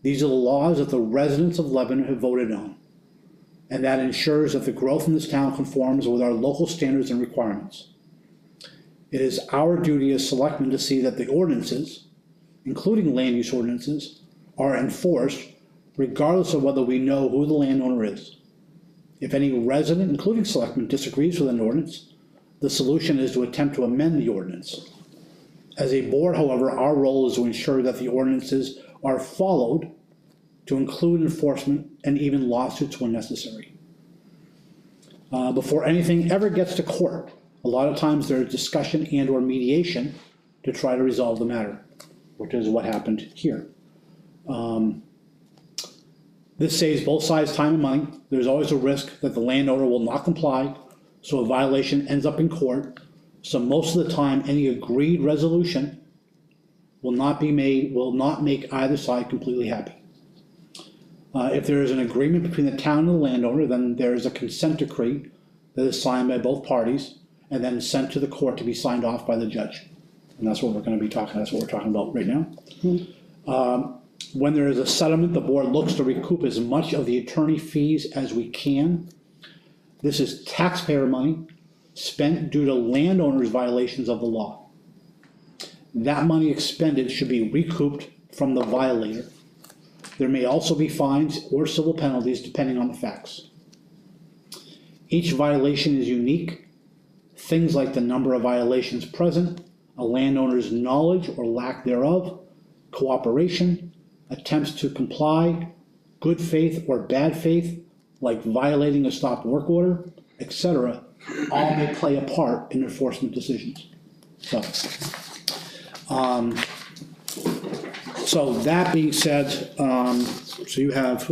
These are the laws that the residents of Lebanon have voted on, and that ensures that the growth in this town conforms with our local standards and requirements. It is our duty as selectmen to see that the ordinances, including land use ordinances, are enforced regardless of whether we know who the landowner is. If any resident, including selectmen, disagrees with an ordinance, the solution is to attempt to amend the ordinance. As a board, however, our role is to ensure that the ordinances are followed, to include enforcement and even lawsuits when necessary. Before anything ever gets to court, a lot of times there is discussion and or mediation to try to resolve the matter, which is what happened here. This saves both sides time and money. There's always a risk that the landowner will not comply, so a violation ends up in court. So most of the time, any agreed resolution will not make either side completely happy. If there is an agreement between the town and the landowner, then there is a consent decree that is signed by both parties and then sent to the court to be signed off by the judge. And that's what we're going to be talking, that's what we're talking about right now. When there is a settlement, the board looks to recoup as much of the attorney fees as we can. This is taxpayer money spent due to landowners' violations of the law. That money expended should be recouped from the violator. There may also be fines or civil penalties depending on the facts. Each violation is unique. Things like the number of violations present, a landowner's knowledge or lack thereof, cooperation, attempts to comply, good faith or bad faith, like violating a stopped work order, etc., all may play a part in enforcement decisions. So that being said, so you have,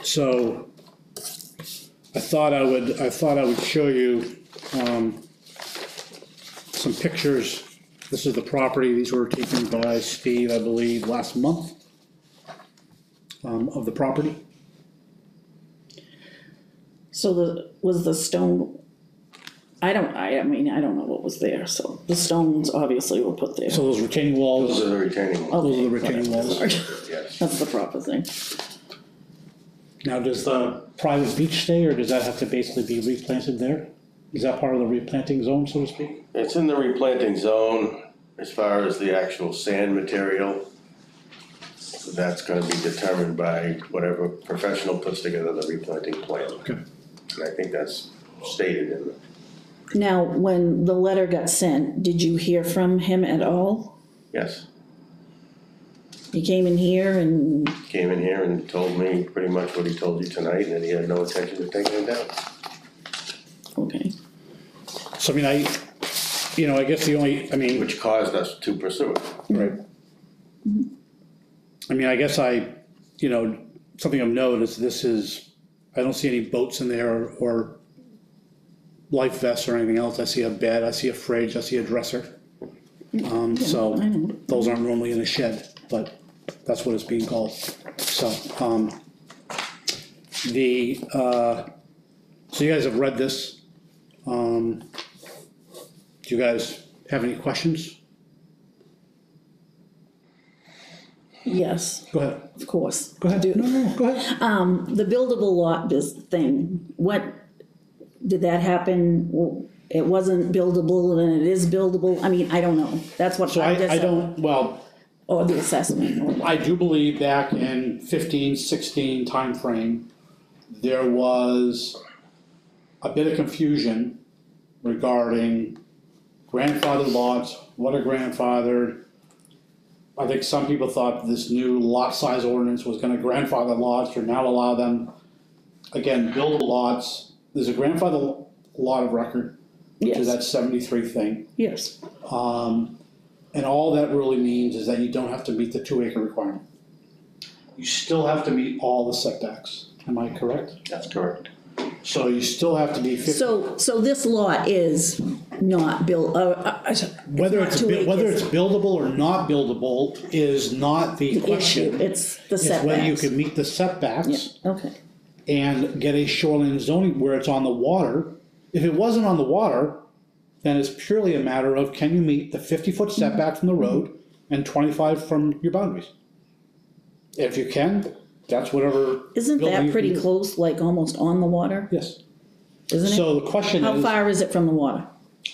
so I thought I would show you some pictures. This is the property. These were taken by Steve, I believe, last month, of the property. So was the stone, I mean, I don't know what was there, so the stones obviously were put there. So those retaining walls. Those are the retaining walls. Those are the retaining walls. Sorry. Yes. That's the proper thing. Now, does the private beach stay, or does that have to basically be replanted there? Is that part of the replanting zone, so to speak? It's in the replanting zone as far as the actual sand material. So that's gonna be determined by whatever professional puts together the replanting plan. Okay. And I think that's stated in the. Now, when the letter got sent, did you hear from him at all? Yes, He came in here and, came in here and told me pretty much what he told you tonight, and that he had no intention of taking it down. okay, So, I mean, I guess the only, Which caused us to pursue it. right. I mean, I guess something of note is I don't see any boats in there or life vests or anything else. I see a bed, I see a fridge, I see a dresser. So I know. those aren't normally in a shed, but that's what it's being called. So, so you guys have read this. Do you guys have any questions? yes, Go ahead. of course. Go ahead. No, go ahead. The buildable lot thing, what, did that happen? It wasn't buildable and it is buildable? I mean, I don't know. That's what So I just. Or the assessment. I do believe back in 15, 16 timeframe, there was a bit of confusion regarding grandfathered lots, what are grandfathered. I think some people thought this new lot size ordinance was gonna grandfather lots or now allow them, again, buildable lots. There's a grandfather lot of record, which is Yes. that 73 thing. Yes, And all that really means is that you don't have to meet the 2 acre requirement. You still have to meet all the setbacks, am I correct? That's correct. So you still have to be 50. so this lot is not built, Whether it's not 2 acres. buildable or not buildable is not the The issue, question. it's the It's whether you setbacks. can meet the setbacks Yeah, okay, and get a shoreline zoning where it's on the water. If it wasn't on the water, then it's purely a matter of can you meet the 50-foot setback from the road and 25 from your boundaries? If you can, that's whatever. isn't building that you pretty can do. close, like almost on the water, Yes. isn't it? So the question How is, far is it from the water?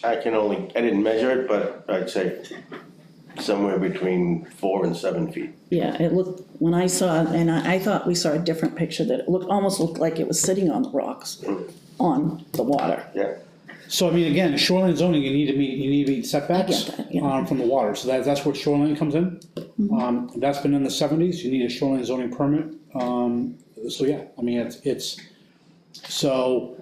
I didn't measure it, but I'd say somewhere between 4 and 7 feet. Yeah, it looked, when I saw it, and I thought we saw a different picture, that it almost looked like it was sitting on the rocks, on the water. Yeah. so I mean, again, shoreline zoning, you need to meet setbacks I get that, yeah. from the water. So that's where shoreline comes in. That's been in the 70s. You need a shoreline zoning permit. So yeah, I mean, it's so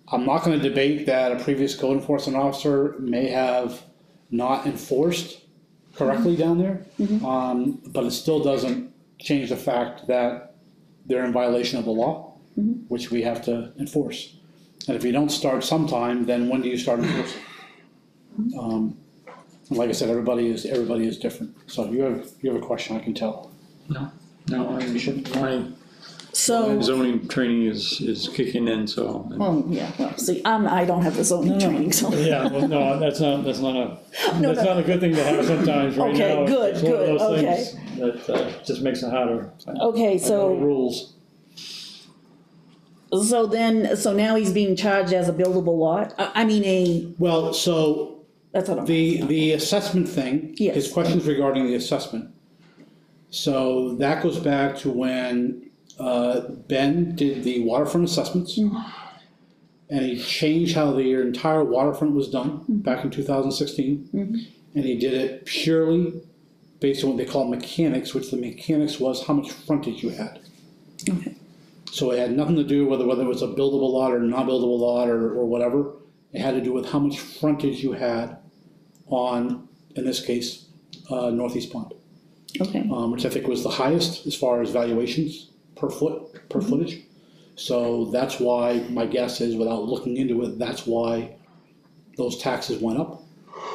I'm not going to debate that a previous code enforcement officer may have not enforced correctly down there. But it still doesn't change the fact that they're in violation of the law, which we have to enforce. And if you don't start sometime, then when do you start enforcing? And like I said, everybody is different. So if you have a question, I can tell. No, my So, zoning training is kicking in, so. well, yeah, well, see, I don't have the zoning training, so. Yeah, well, no, that's not a good thing to have sometimes right Okay, now. good, It's one of good, those okay. things that just makes it harder. Okay, so. Rules. So now he's being charged as a buildable lot? I mean, Well, so that's what I'm. the assessment thing, Yes. his questions regarding the assessment. So that goes back to when Ben did the waterfront assessments. And he changed how the entire waterfront was done back in 2016. And he did it purely based on what they call mechanics, which the mechanics was how much frontage you had. Okay. So it had nothing to do whether it was a buildable lot or not buildable lot or whatever. It had to do with how much frontage you had on, in this case, Northeast Pond. Okay, Which I think was the highest as far as valuations per footage. So that's why, my guess is, without looking into it, that's why those taxes went up.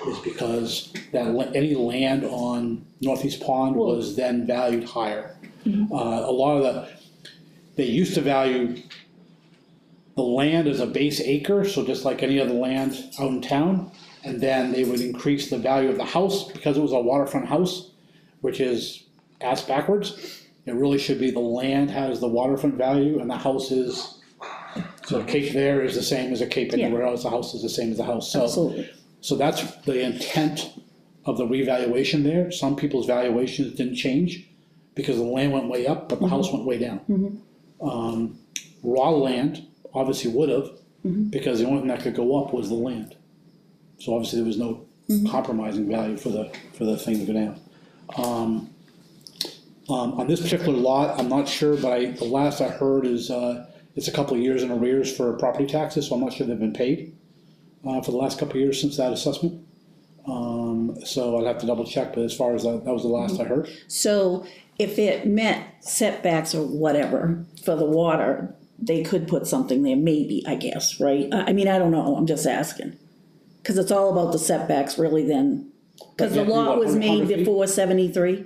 Is because any land on Northeast Pond was then valued higher. A lot of they used to value the land as a base acre, so just like any other land out in town. And then they would increase the value of the house because it was a waterfront house, which is ass backwards. It really should be the land has the waterfront value and the house is, so a cape there is the same as a cape anywhere else, the house is the same as the house, so. absolutely. So that's the intent of the revaluation there. Some people's valuations didn't change because the land went way up, but the house went way down. Raw land obviously would have, because the only thing that could go up was the land. So obviously there was no compromising value for the thing to go down. On this particular lot, I'm not sure, but the last I heard is it's a couple of years in arrears for property taxes, so I'm not sure they've been paid for the last couple of years since that assessment. So I'd have to double check, but as far as that was the last I heard. So if it met setbacks or whatever for the water, they could put something there, maybe, I guess, right? I mean, I don't know, I'm just asking. Cause it's all about the setbacks really then, cause the lot was made before 73.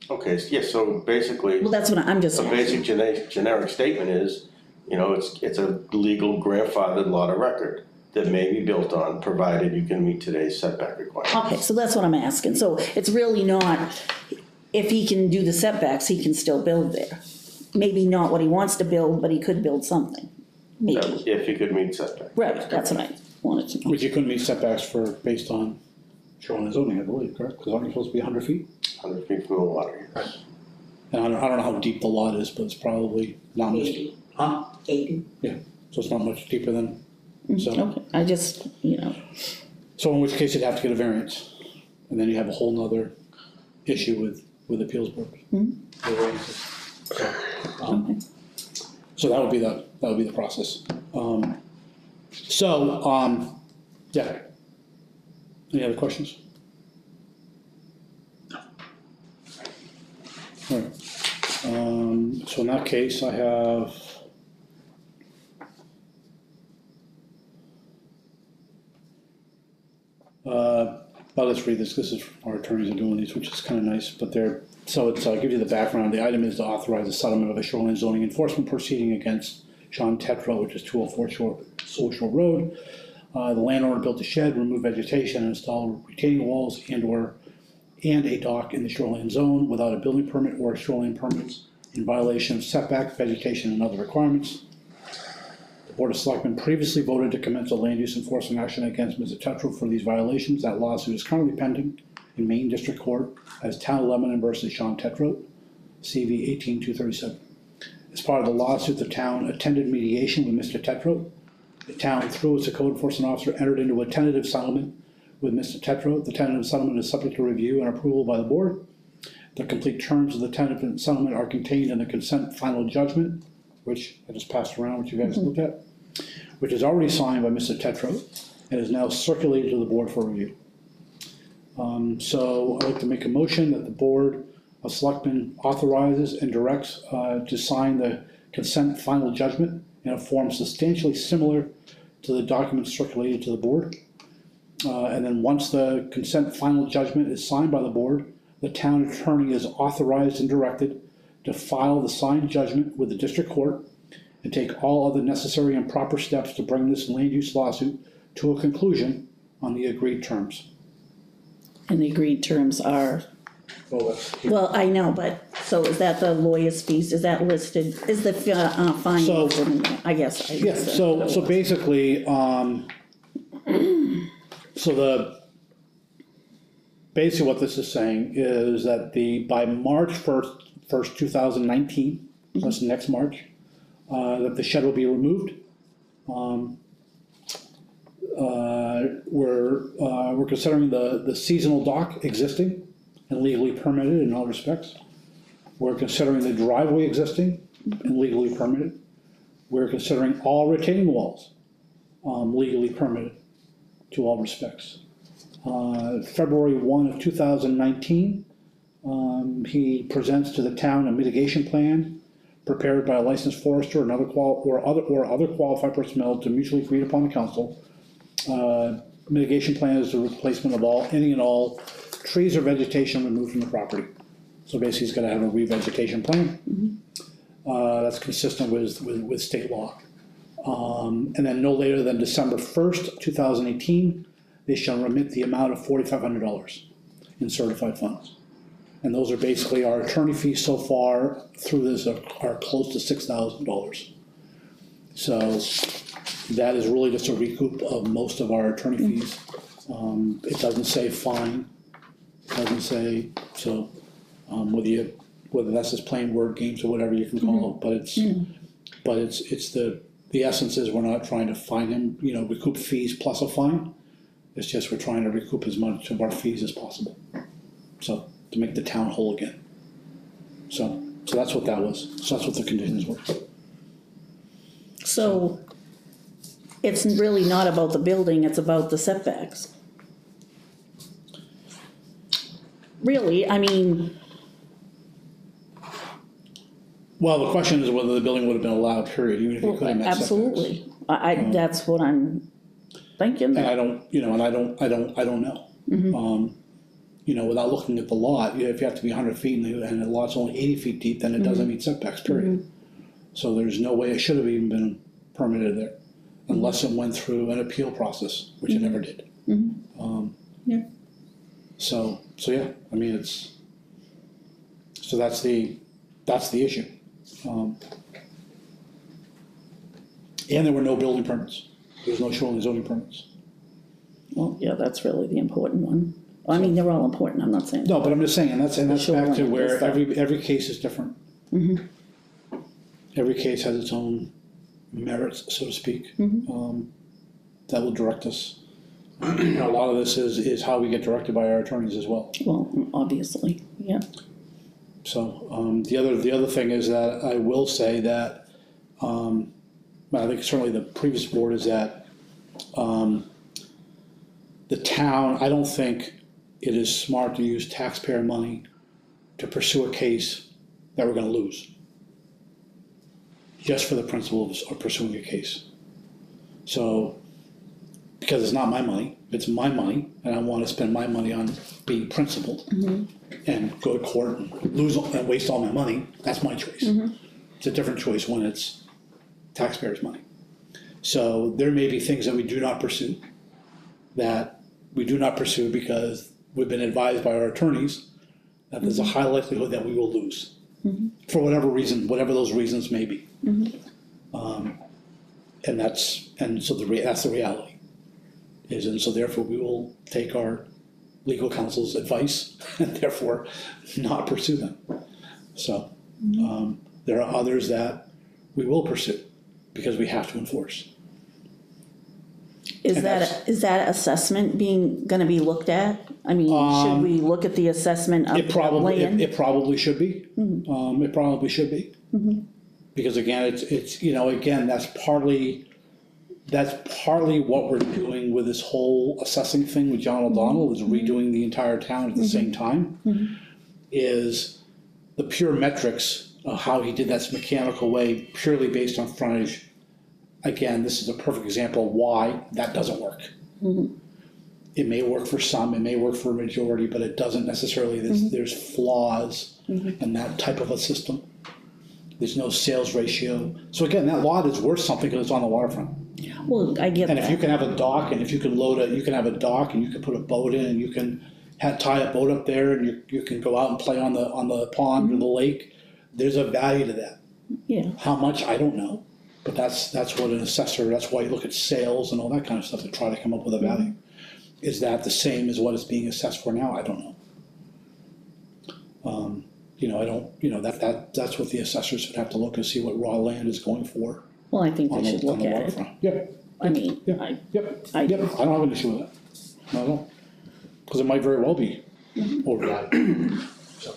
Okay, so basically. Well, that's what I'm just A asking. basic generic statement is, it's a legal grandfathered lot of record that may be built on, provided you can meet today's setback requirements. Okay, so that's what I'm asking, so it's really not, if he can do the setbacks, he can still build there. Maybe not what he wants to build, but he could build something, maybe. If you could meet setback. Right, that's what I wanted to know. Which you couldn't meet setbacks based on shoreline zoning, I believe, correct? Because aren't you supposed to be 100 feet? 100 feet from the water, yes. And I don't know how deep the lot is, but it's probably not much. 80. Huh? 80. Yeah, so it's not much deeper than, so. Okay, I just, So in which case you'd have to get a variance, and then you have a whole nother issue with appeals board. So that would be the process. Yeah. Any other questions? All right. So in that case, I have. Well, let's read this. This is our attorneys are doing these, which is kind of nice, but I'll give you the background. The item is to authorize the settlement of a shoreline zoning enforcement proceeding against Sean Tatro, which is 204 Social Road. The landowner built a shed, removed vegetation, and installed retaining walls and a dock in the shoreline zone without a building permit or shoreline permits in violation of setback, vegetation, and other requirements. The Board of Selectmen previously voted to commence a land use enforcement action against Mr. Tatro for these violations. That lawsuit is currently pending in Maine District Court as Town of Lebanon versus Sean Tatro, CV 18237. As part of the lawsuit, the town attended mediation with Mr. Tatro. The town, through its code enforcement officer, entered into a tentative settlement with Mr. Tatro. The tentative settlement is subject to review and approval by the board. The complete terms of the tentative settlement are contained in the consent final judgment, which I just passed around, which you guys looked at, which is already signed by Mr. Tatro and is now circulated to the board for review. So I'd like to make a motion that the Board of Selectmen authorizes and directs to sign the consent final judgment in a form substantially similar to the document circulated to the board. And then once the consent final judgment is signed by the board, the town attorney is authorized and directed to file the signed judgment with the district court and take all other necessary and proper steps to bring this land use lawsuit to a conclusion on the agreed terms. And the agreed terms are, well, I know, but, so is that the lawyer's fees, is that listed, is the fine listed in there? I guess. Yeah, so basically, basically what this is saying is that by March 1st, 2019, that's next March, that the shed will be removed. We're considering the seasonal dock existing and legally permitted in all respects. We're considering the driveway existing and legally permitted. We're considering all retaining walls, legally permitted to all respects. February 1 of 2019, he presents to the town a mitigation plan prepared by a licensed forester or other qualified personnel to mutually agreed upon the council. Mitigation plan is the replacement of any and all trees or vegetation removed from the property. So basically, he's gonna have a revegetation plan. That's consistent with state law. And then no later than December 1st, 2018, they shall remit the amount of $4,500 in certified funds. And those are basically our attorney fees so far through this are close to $6,000. So that is really just a recoup of most of our attorney fees. It doesn't say fine, it doesn't say, so, whether that's just plain word games or whatever you can call it, but it's the essence is we're not trying to fine him, recoup fees plus a fine. It's just we're trying to recoup as much of our fees as possible. So, to make the town whole again. So that's what that was. So that's what the conditions were. So it's really not about the building, it's about the setbacks. Really, I mean. Well, the question is whether the building would have been allowed, period, even if you could have met setbacks. Absolutely. That's what I'm thinking. And I don't know. Without looking at the lot, if you have to be 100 feet and the lot's only 80 feet deep, then it doesn't meet setbacks, period. So there's no way it should have even been permitted there, unless it went through an appeal process, which it never did. Yeah. So yeah, I mean, so that's the issue. And there were no building permits. There was no shoreline zoning permits. Well, yeah, that's really the important one. I mean, they're all important, I'm not saying. No, but I'm just saying, and that's back to where shoreline every case is different. Every case has its own merits, so to speak, that will direct us. A lot of this is how we get directed by our attorneys as well. Well, obviously, yeah. So, the other thing is that I will say that, I think certainly the previous board is that, the town, I don't think it is smart to use taxpayer money to pursue a case that we're gonna lose. Just for the principle of pursuing a case. So, because it's not my money, it's my money, and I wanna spend my money on being principled. And go to court and lose and waste all my money, that's my choice. It's a different choice when it's taxpayers' money. So there may be things that we do not pursue, because we've been advised by our attorneys that there's a high likelihood that we will lose. For whatever reason, whatever those reasons may be. So that's the reality. And so therefore we will take our legal counsel's advice and therefore not pursue them. So there are others that we will pursue because we have to enforce. Is that assessment gonna be looked at? I mean, should we look at the assessment of It probably should be. It probably should be. Because again, that's partly what we're doing with this whole assessing thing with John O'Donnell, is redoing the entire town at the same time. Is the pure metrics of how he did that mechanical way, purely based on frontage. Again, this is a perfect example of why that doesn't work. It may work for some, it may work for a majority, but it doesn't necessarily, there's flaws in that type of a system. There's no sales ratio. So again, that lot is worth something because it's on the waterfront. Well, I get that. And if you can have a dock, and if you can you can have a dock, and you can put a boat in, and you can tie a boat up there, and you can go out and play on the pond or the lake, there's a value to that. Yeah. How much, I don't know, but that's what an assessor, that's why you look at sales and all that kind of stuff to try to come up with a value. Is that the same as what it's being assessed for now? I don't know. That's what the assessors would have to look and see what raw land is going for. Well, I think they should look at it. Yep. I mean, Yep. I don't have an issue with that, not at all, because it might very well be overvalued. So.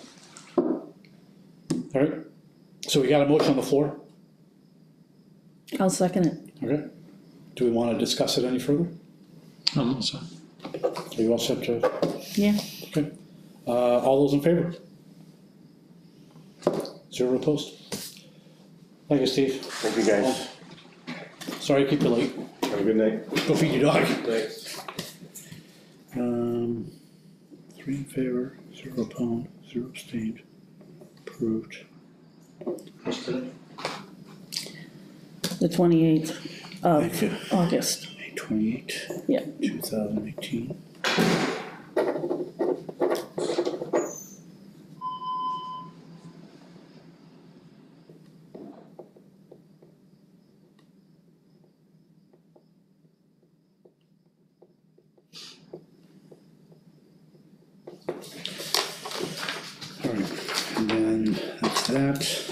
So we got a motion on the floor, I'll second it. okay? Do we wanna discuss it any further? So, Are you all set to, Yeah, okay? All those in favor? 0 opposed? Thank you, Steve. Thank you, guys. Sorry to keep you late. Have a good night. Go feed your dog. Thanks. 3 in favor, 0 opposed, 0 abstained, approved. What's today? the 28th Thank you. of August, May 28, yeah. 2018. All right, and then that's that.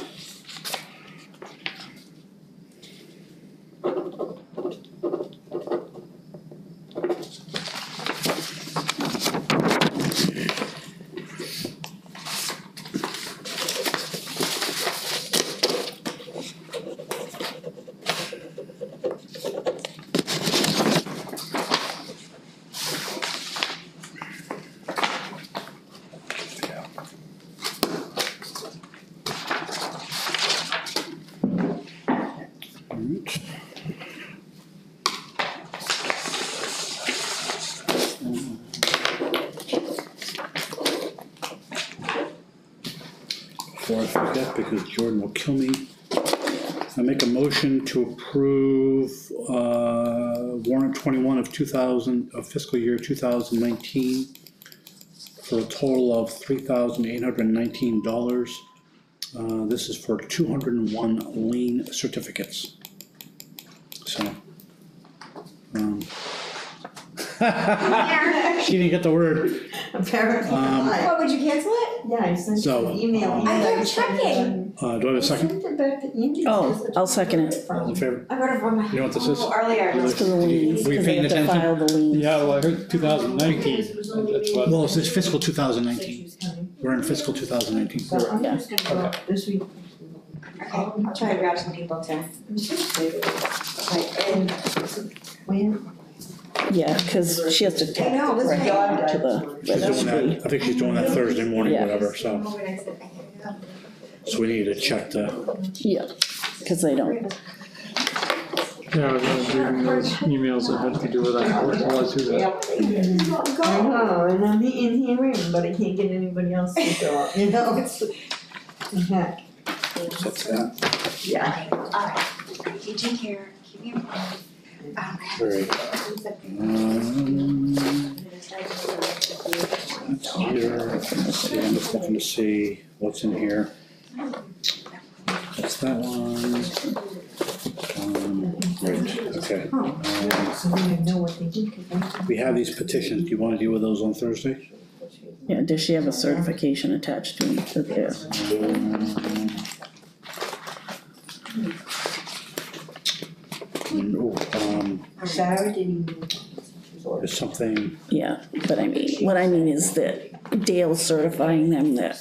Alright. Before I forget, because Jordan will kill me, I make a motion to approve warrant 21 of fiscal year 2019 for a total of $3,819. This is for 201 lien certificates. So. She didn't get the word. Apparently not. Oh, would you cancel it? Yeah, I sent you So, an email. I kept checking. Do I have a second? Sent it back to Andy. Oh, I'll second it. All in favor? I wrote it from my. You know what this is? Earlier. It's for the liens, Were you because they paying have to attention? file the liens. yeah, well, I heard 2019, that's what. Well, it's fiscal 2019. We're in fiscal 2019. So I'm just gonna go up this week. Okay, I'll try to grab some people too. Right, and when? Yeah, cause she has to take I know, this it is right to the She's doing registry. that, I think she's doing that Thursday morning, Yeah. whatever, so we need to check the, Yeah, cause they don't, Yeah, I was reading those emails that had to do with that, I'll let you do that. I know, and I'm in here, but I can't get anybody else to show up, you know, it's. Heck, what's that? yeah. Alright, you take care, keep me informed. Alright. That's here, let's see, I'm just looking to see what's in here. That's that one. Right, okay. So we know what they did, 'cause I- We have these petitions, do you wanna deal with those on Thursday? yeah, does she have a certification attached to it, to there? Sarah didn't even. There's something, Yeah, but I mean, what I mean is that Dale's certifying them that,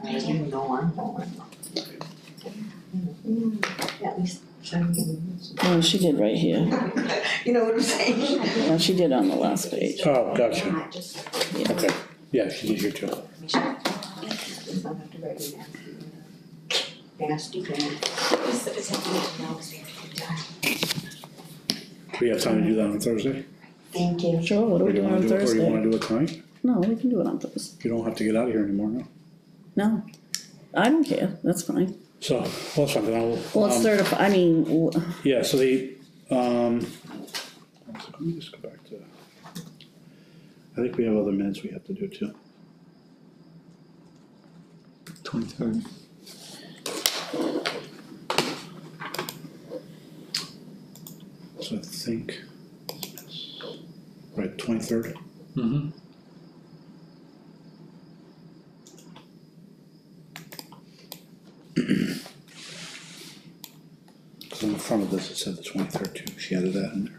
I didn't know I'm going. At least I'm getting. oh, she did right here, You know what I'm saying? well, she did on the last page. oh, gotcha, Yeah. okay, yeah, she did here too. Nasty thing. Do we have time to do that on Thursday? Thank you. Sure, what are we doing on Or you wanna Thursday? do it tonight? No, we can do it on Thursday, You don't have to get out of here anymore, no? no, I don't care, that's fine. So, well, that's something I'll. Well, it's certify, I mean, Yeah, so the, let me just go back to, I think we have other minutes we have to do too. 23rd. So I think, right, 23rd. Mm-hmm. Because on the front of this, it said the 23rd too, she added that in there.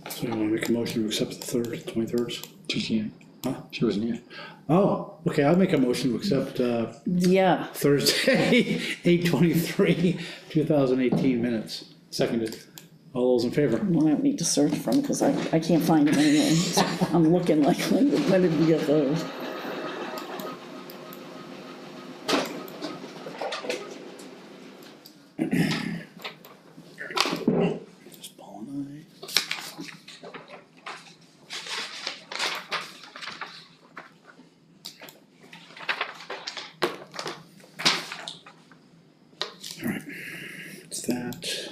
So you wanna make a motion to accept the 23rd? She can't. Huh? She wasn't here. Oh, okay, I'll make a motion to accept, Yeah, Thursday, 8/23, 2018 minutes. Seconded. All those in favor? well, I don't need to search for them, cause I can't find them anyway. So I'm looking like, when did we get those? Just Paul and I. Alright, it's that.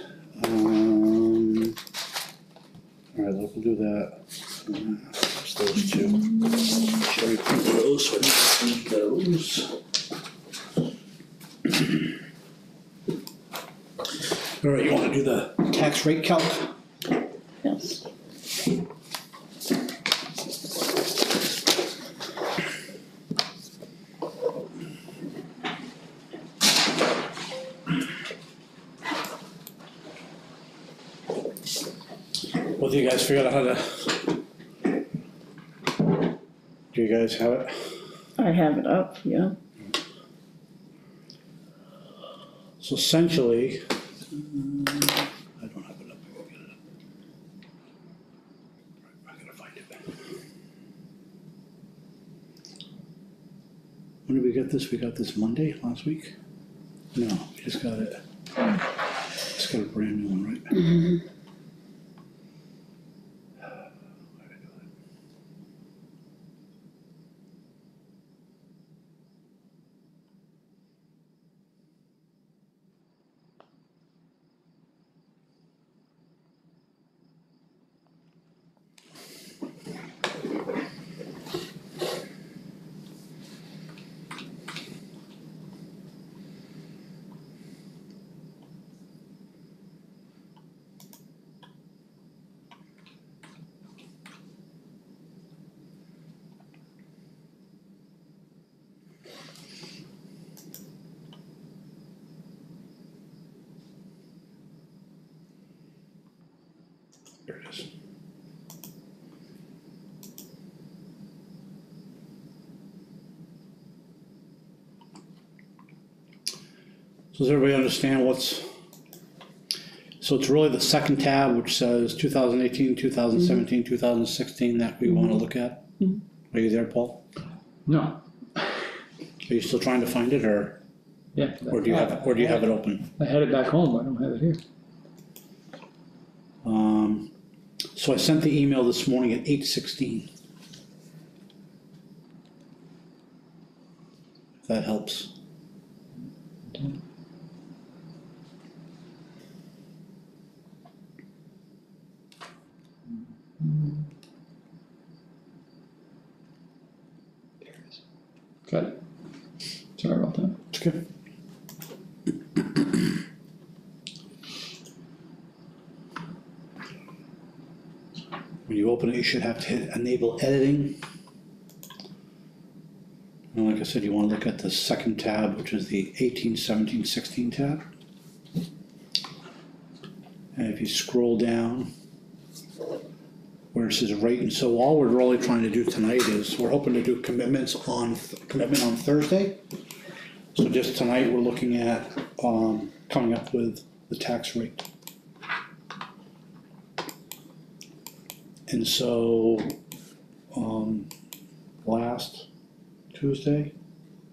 Alright, we'll do that. It's those two. Cherry pick those, so I don't need those. Alright, you wanna do the tax rate calc? Yes. Well, do you guys figure out how to? Do you guys have it? I have it up, yeah. So essentially, I don't have it up, I gotta get it up. I gotta find it. When did we get this? We got this Monday, last week? No, we just got it. Just got a brand new one, right? There it is. So does everybody understand so it's really the second tab, which says 2018, 2017, 2016 that we wanna look at? Are you there, Paul? No. Are you still trying to find it, or Yeah. do you have it open? I had it back home, but I don't have it here. So I sent the email this morning at 8:16. If that helps. Got it. Sorry about that. It's good. When you open it, you should have to hit enable editing. And like I said, you wanna look at the second tab, which is the 18, 17, 16 tab. And if you scroll down where it says rate, and so all we're really trying to do tonight is, we're hoping to do commitment on Thursday. So just tonight, we're looking at, coming up with the tax rate. And so, last Tuesday,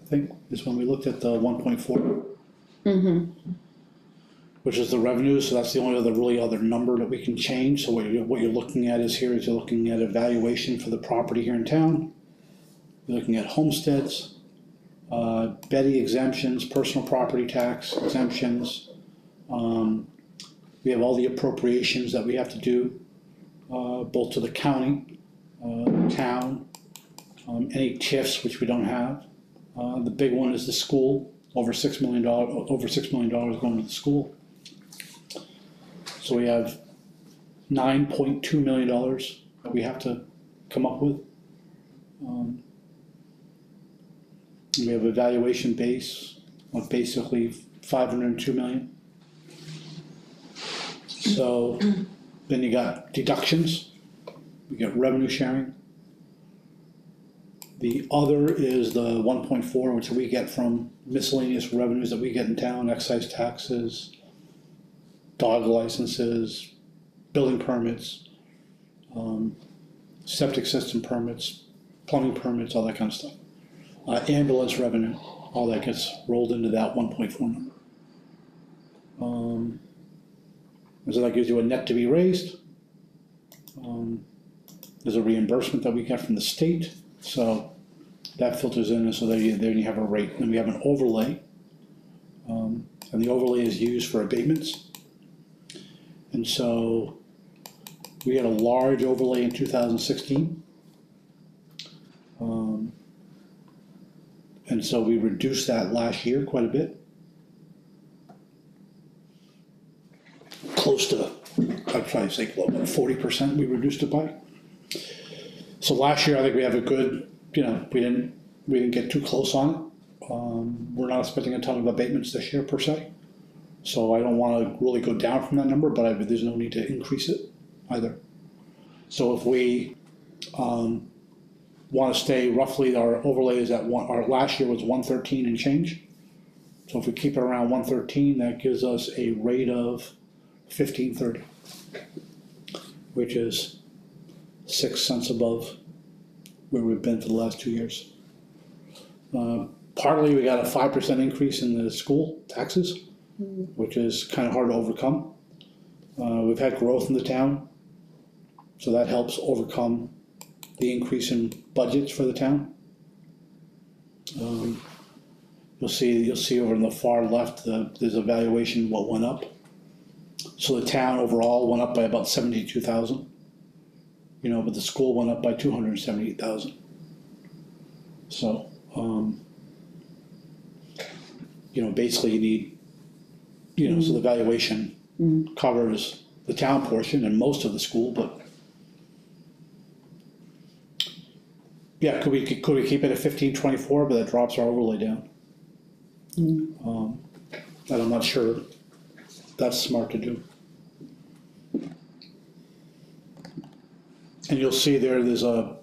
I think, is when we looked at the 1.4. Which is the revenue, so that's the only other number that we can change. So what you're looking at is you're looking at a valuation for the property here in town. You're looking at homesteads, Betty exemptions, personal property tax exemptions, We have all the appropriations that we have to do, both to the county, town, any TIFs, which we don't have. The big one is the school, over $6 million going to the school. So we have $9.2 million that we have to come up with. We have a valuation base of basically $502 million. So then you got deductions, we got revenue sharing. The other is the 1.4, which we get from miscellaneous revenues that we get in town, excise taxes, dog licenses, building permits, septic system permits, plumbing permits, all that kind of stuff. Ambulance revenue, all that gets rolled into that 1.4 number. So that gives you a net to be raised. There's a reimbursement that we get from the state, so that filters in, and so then you have a rate. And we have an overlay, and the overlay is used for abatements. And so we had a large overlay in 2016. And so we reduced that last year quite a bit. Close to, I'd probably say about 40% we reduced it by. So last year, I think we have a good, we didn't get too close on it. We're not expecting a ton of abatements this year per se. So I don't wanna really go down from that number, but there's no need to increase it either. So if we, want to stay roughly, our overlay is at our last year was 113 and change. So if we keep it around 113, that gives us a rate of 1530, which is 6 cents above where we've been for the last 2 years. Partly we got a 5% increase in the school taxes, which is kind of hard to overcome. We've had growth in the town, so that helps overcome the increase in budgets for the town. You'll see over in the far left, there's a valuation what went up. So the town overall went up by about 72,000, but the school went up by 278,000. So, basically you need, so the valuation covers the town portion and most of the school, but yeah, could we keep it at 1524, but that drops our overlay down? And I'm not sure that's smart to do. And you'll see there's a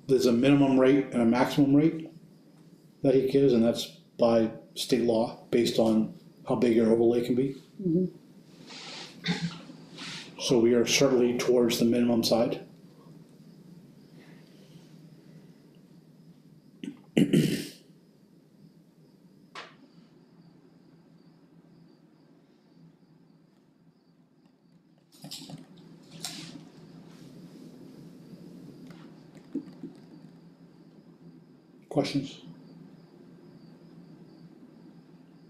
minimum rate and a maximum rate that he gives, and that's by state law based on how big your overlay can be. So we are certainly towards the minimum side. Questions?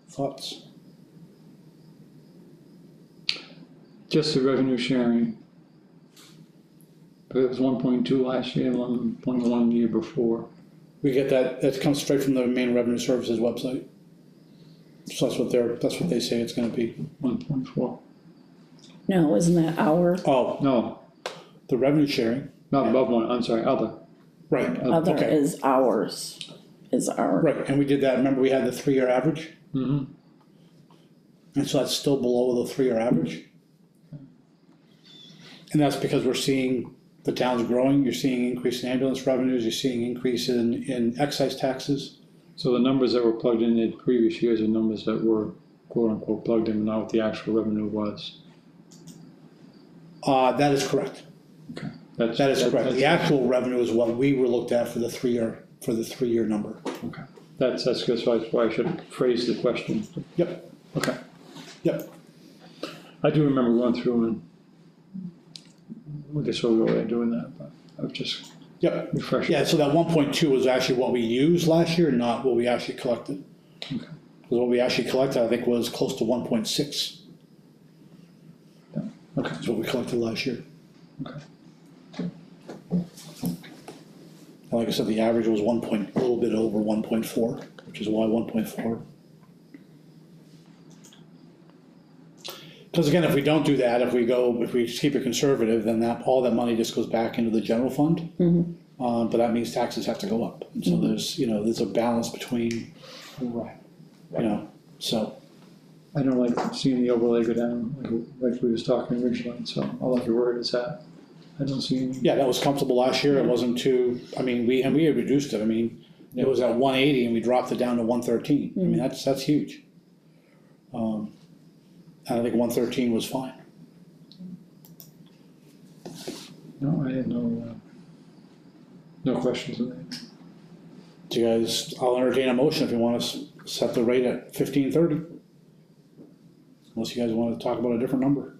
Thoughts? Just the revenue sharing. But it was 1.2 last year, 1.1 the year before. We get that comes straight from the main revenue services website. So that's what they say it's gonna be. 1.4. No, isn't that our, Oh, No, the revenue sharing, not above one, I'm sorry, other. right, other okay. is ours, is our. Right, and we did that, remember we had the 3-year average? Mm-hmm. And so that's still below the 3-year average. And that's because we're seeing the town's growing, you're seeing increase in ambulance revenues, you're seeing increase in excise taxes. So the numbers that were plugged in previous years are numbers that were quote unquote plugged in, not what the actual revenue was. That is correct. Okay. That is correct. The actual revenue is what we were looked at for the 3-year number. Okay. That's why I should phrase the question. Yep, Okay. yep. I do remember going through and I guess we'll go ahead doing that, but I was just Yep. refreshing. Yeah, so that 1.2 was actually what we used last year, not what we actually collected. Okay. Because what we actually collected, I think, was close to 1.6. Okay, That's what we collected last year. okay. And like I said, the average was a little bit over 1.4, which is why 1.4. Because again, if we don't do that, if we just keep it conservative, then all that money just goes back into the general fund. But that means taxes have to go up, and so there's a balance between, Right. so. I don't like seeing the overlay go down, like we was talking originally, so I'll let your word is that. I don't see any. Yeah, that was comfortable last year, it wasn't too, I mean, we had reduced it, I mean, it was at 180 and we dropped it down to 113, I mean, that's huge. And I think 113 was fine. No, I had no questions on that. Do you guys, I'll entertain a motion if you want to set the rate at 1530. Unless you guys want to talk about a different number.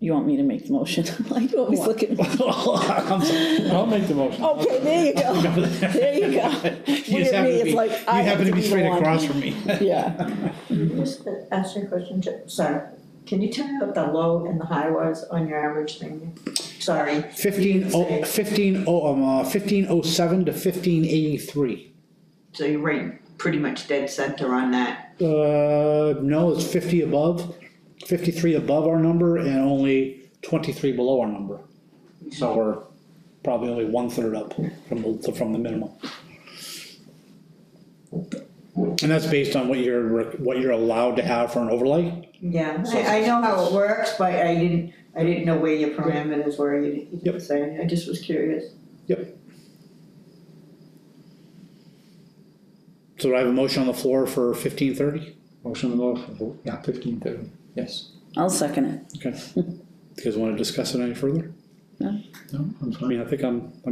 You want me to make the motion? You always look at me. I'll make the motion. Okay, there you go. There you go. You happen to be straight across from me. Yeah. Just to ask you a question, sorry, can you tell me what the low and the high was on your average thing? Sorry. 1507 to 1583. So you're right, pretty much dead center on that. No, it's 53 above our number and only 23 below our number. So we're probably only 1/3 up from the minimum. And that's based on what you're allowed to have for an overlay. Yeah, I know how it works, but I didn't know where your parameters were, you could say, I just was curious. Yep. So do I have a motion on the floor for 1530? Motion on the floor for, 1530, yes. I'll second it. Okay. You guys want to discuss it any further? No? No, I'm I fine. mean,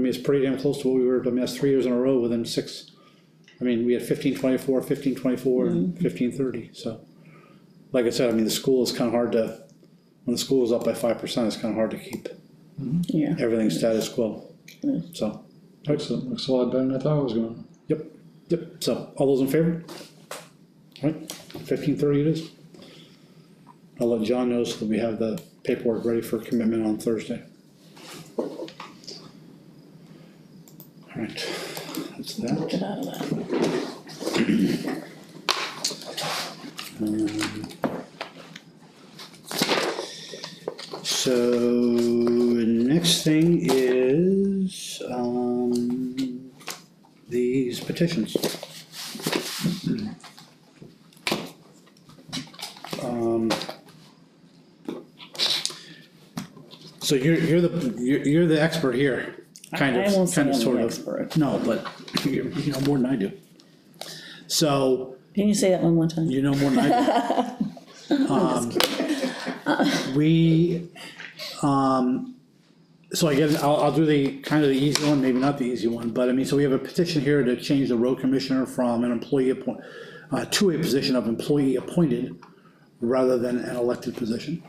it's pretty damn close to what we were, that's 3 years in a row within 6. I mean, we had 1524, 1524, and 1530, so. Like I said, I mean, the school is kind of hard to, when the school is up by 5%, it's kind of hard to keep Yeah. everything status quo, so. Excellent, looks a lot better than I thought it was going. Yep, so, all those in favor? All right, 1530 it is. I'll let John know so that we have the paperwork ready for commitment on Thursday. All right, that's that. Get out of that. So, next thing is, these petitions. So you're the expert here, kind I won't of, say I'm the sort of. expert. No, but you know more than I do. So, Can you say that one more time? you know more than I do. So again, I'll do the kind of the easy one, maybe not the easy one, but I mean, so we have a petition here to change the road commissioner from an employee to a position of employee appointed rather than an elected position.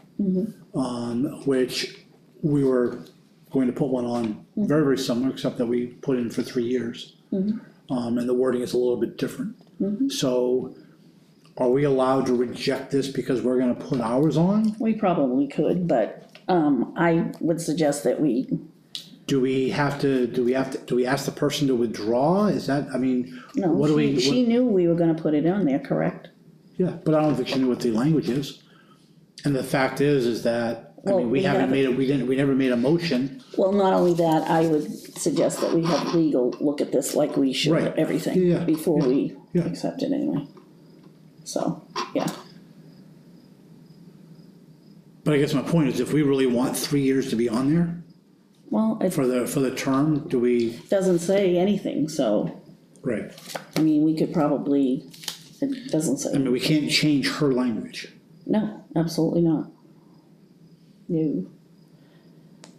Which we were going to put one on very, very similar, except that we put in for 3 years. And the wording is a little bit different. So are we allowed to reject this because we're gonna put ours on? We probably could, but, I would suggest that we, Do we ask the person to withdraw? Is that, I mean, what do we? she knew we were gonna put it on there, correct? Yeah, but I don't think she knew what the language is. And the fact is that, I Well, mean, we we haven't haven't- we never made a motion. Well, not only that, I would suggest that we have legal look at this like we should, Right. everything, Yeah, before we yeah. accept it anyway. So, yeah, But I guess my point is, if we really want 3 years to be on there well, it for the term, do we? doesn't say anything, so, Right. I mean, we could probably, it doesn't I say, mean, we can't change her language. no, absolutely not. No.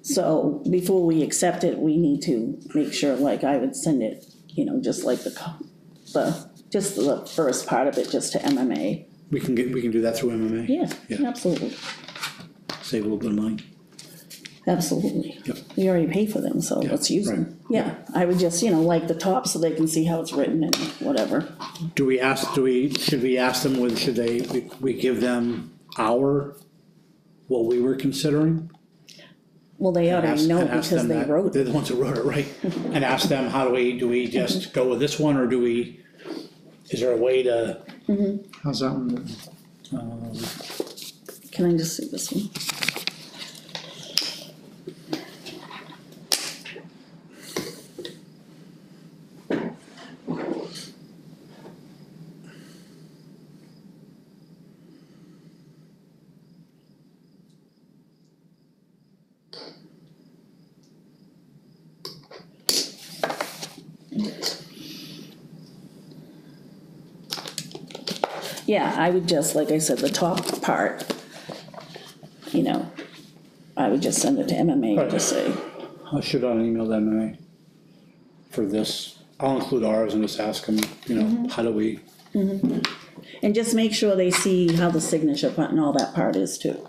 So, before we accept it, we need to make sure, like, I would send it, just like just the first part of it, just to MMA. We can do that through MMA. Yeah, Yeah. absolutely. Save a little bit of money. Absolutely. Yep. We already pay for them, so let's use them. Yeah, I would just, like the top so they can see how it's written and whatever. should we ask them, we give them what we were considering? Well, they already know And ask because them they that. wrote They're it. the ones who wrote it, right? And ask them, do we just go with this one, or is there a way to? How's that one? Can I just see this one? Yeah, I would just, like I said, the top part, I would just send it to MMA and just say, I'll shoot out an email to MMA for this. I'll include ours and just ask them, how do we? and just make sure they see how the signature part and all that part is too.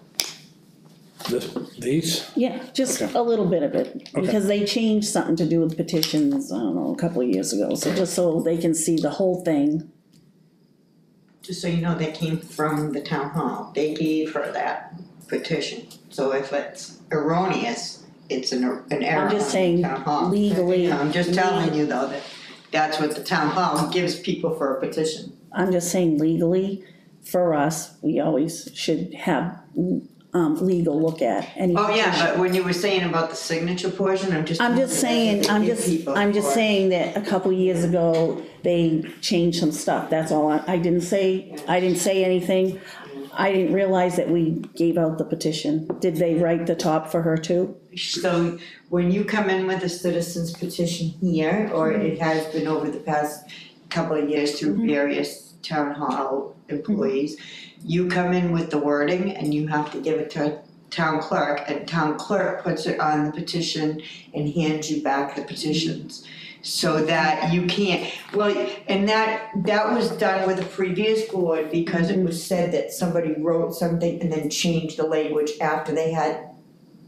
These? Yeah, just Okay. a little bit of it, Okay. because they changed something to do with petitions, I don't know, a couple of years ago, so just so they can see the whole thing. Just so you know, they came from the town hall, they gave her that petition, so if it's erroneous, it's an error I'm just on saying the town hall. legally- I'm just telling you though, that that's what the town hall gives people for a petition. I'm just saying legally, for us, we always should have, legal look at any Oh, yeah, petition. but when you were saying about the signature portion, I'm just saying, I'm just saying that a couple years ago, they changed some stuff, that's all, I didn't say anything. I didn't realize that we gave out the petition. Did they write the top for her too? So when you come in with a citizen's petition here, or it has been over the past couple of years through various town hall employees, you come in with the wording and you have to give it to town clerk, and town clerk puts it on the petition and hands you back the petitions. So that you can't, and that was done with a previous board because it was said that somebody wrote something and then changed the language after they had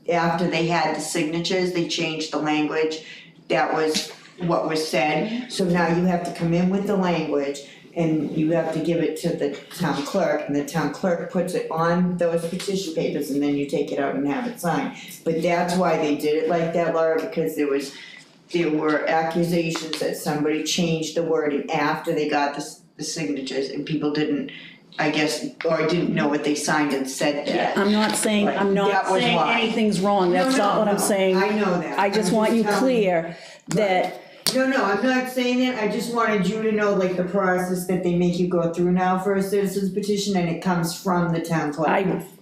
the signatures, they changed the language. That was what was said. So now you have to come in with the language and you have to give it to the town clerk, and the town clerk puts it on those petition papers, and then you take it out and have it signed. But that's why they did it like that, Laura, because there were accusations that somebody changed the wording after they got the signatures, and people didn't, I guess, or didn't know what they signed and said that. I'm not saying That was why. anything's wrong, that's not what I'm saying. I know that. I just want you clear that, No, I'm not saying that, I just wanted you to know like the process that they make you go through now for a citizen's petition, and it comes from the town clerk.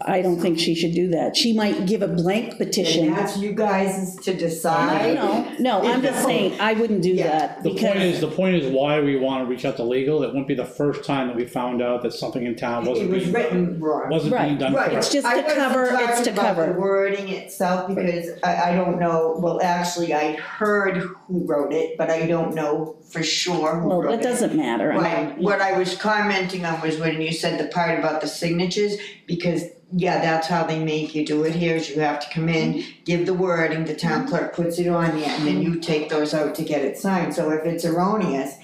I don't think she should do that. She might give a blank petition. And that's you guys to decide. No, I'm just saying, I wouldn't do that, The because point is why we wanna reach out to legal. It wouldn't be the first time that we found out that something in town It wasn't was being written wrong. being done Right, correctly. It's just I to wasn't cover- it's talking to about cover. the wording itself, because I don't know, well, actually, I heard who wrote it, but I don't know for sure who well, wrote it it. doesn't matter. Right, what I was commenting on was when you said the part about the signatures, because, yeah, that's how they make you do it here, is you have to come in, give the wording, the town clerk puts it on you, and then you take those out to get it signed, so if it's erroneous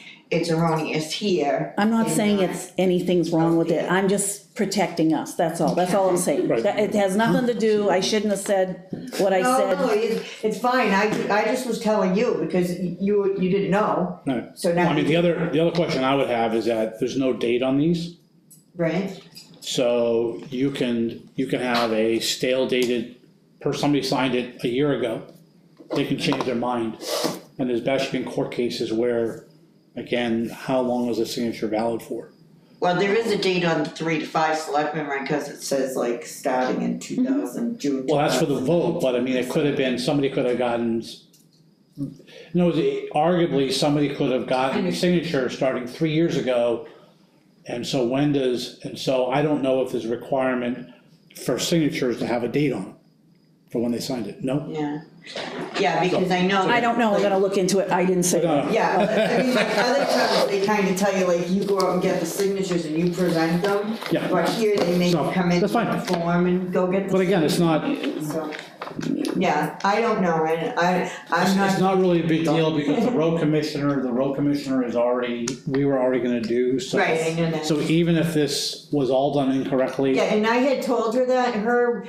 here. I'm not and saying not- anything's wrong with it, I'm just protecting us, that's all I'm saying. Right. It has nothing to do, I shouldn't have said what I said. No, it's fine, I just was telling you, because you didn't know, No. so now. I mean, the other question I would have is that there's no date on these. Right, So you can have a stale dated, somebody signed it a year ago, they can change their mind. And there's actually been court cases where, again, how long was the signature valid for? well, there is a date on the 3 to 5 selectmen, right, cause it says like starting in 2000, June. Well, that's for the vote, but I mean, it could have been, somebody could have gotten, arguably, somebody could have gotten a signature starting 3 years ago. And so I don't know if there's a requirement for signatures to have a date on it for when they signed it, no? Yeah, because I know. I don't know, I'm gonna look into it, I didn't say that. Yeah, I mean, like other times they kind of tell you, like, you go out and get the signatures and you present them. Yeah. But here they make you So, come in that's with fine. the form and go get the. But again, it's not, So, Yeah, I don't know, and I'm not. It's not really a big deal because the road commissioner is already, we were already gonna do, so. Right, I know that. So even if this was all done incorrectly. Yeah, and I had told her that her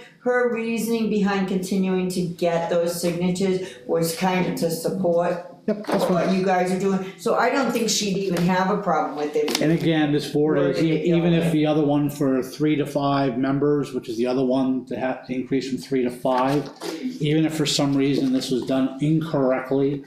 reasoning behind continuing to get those signatures was kind of to support Yep, that's what fine. you guys are doing, so I don't think she'd even have a problem with it. And again, this board is, Wording it even your if the other one for 3 to 5 members, which is the other one to have to increase from 3 to 5, even if for some reason this was done incorrectly,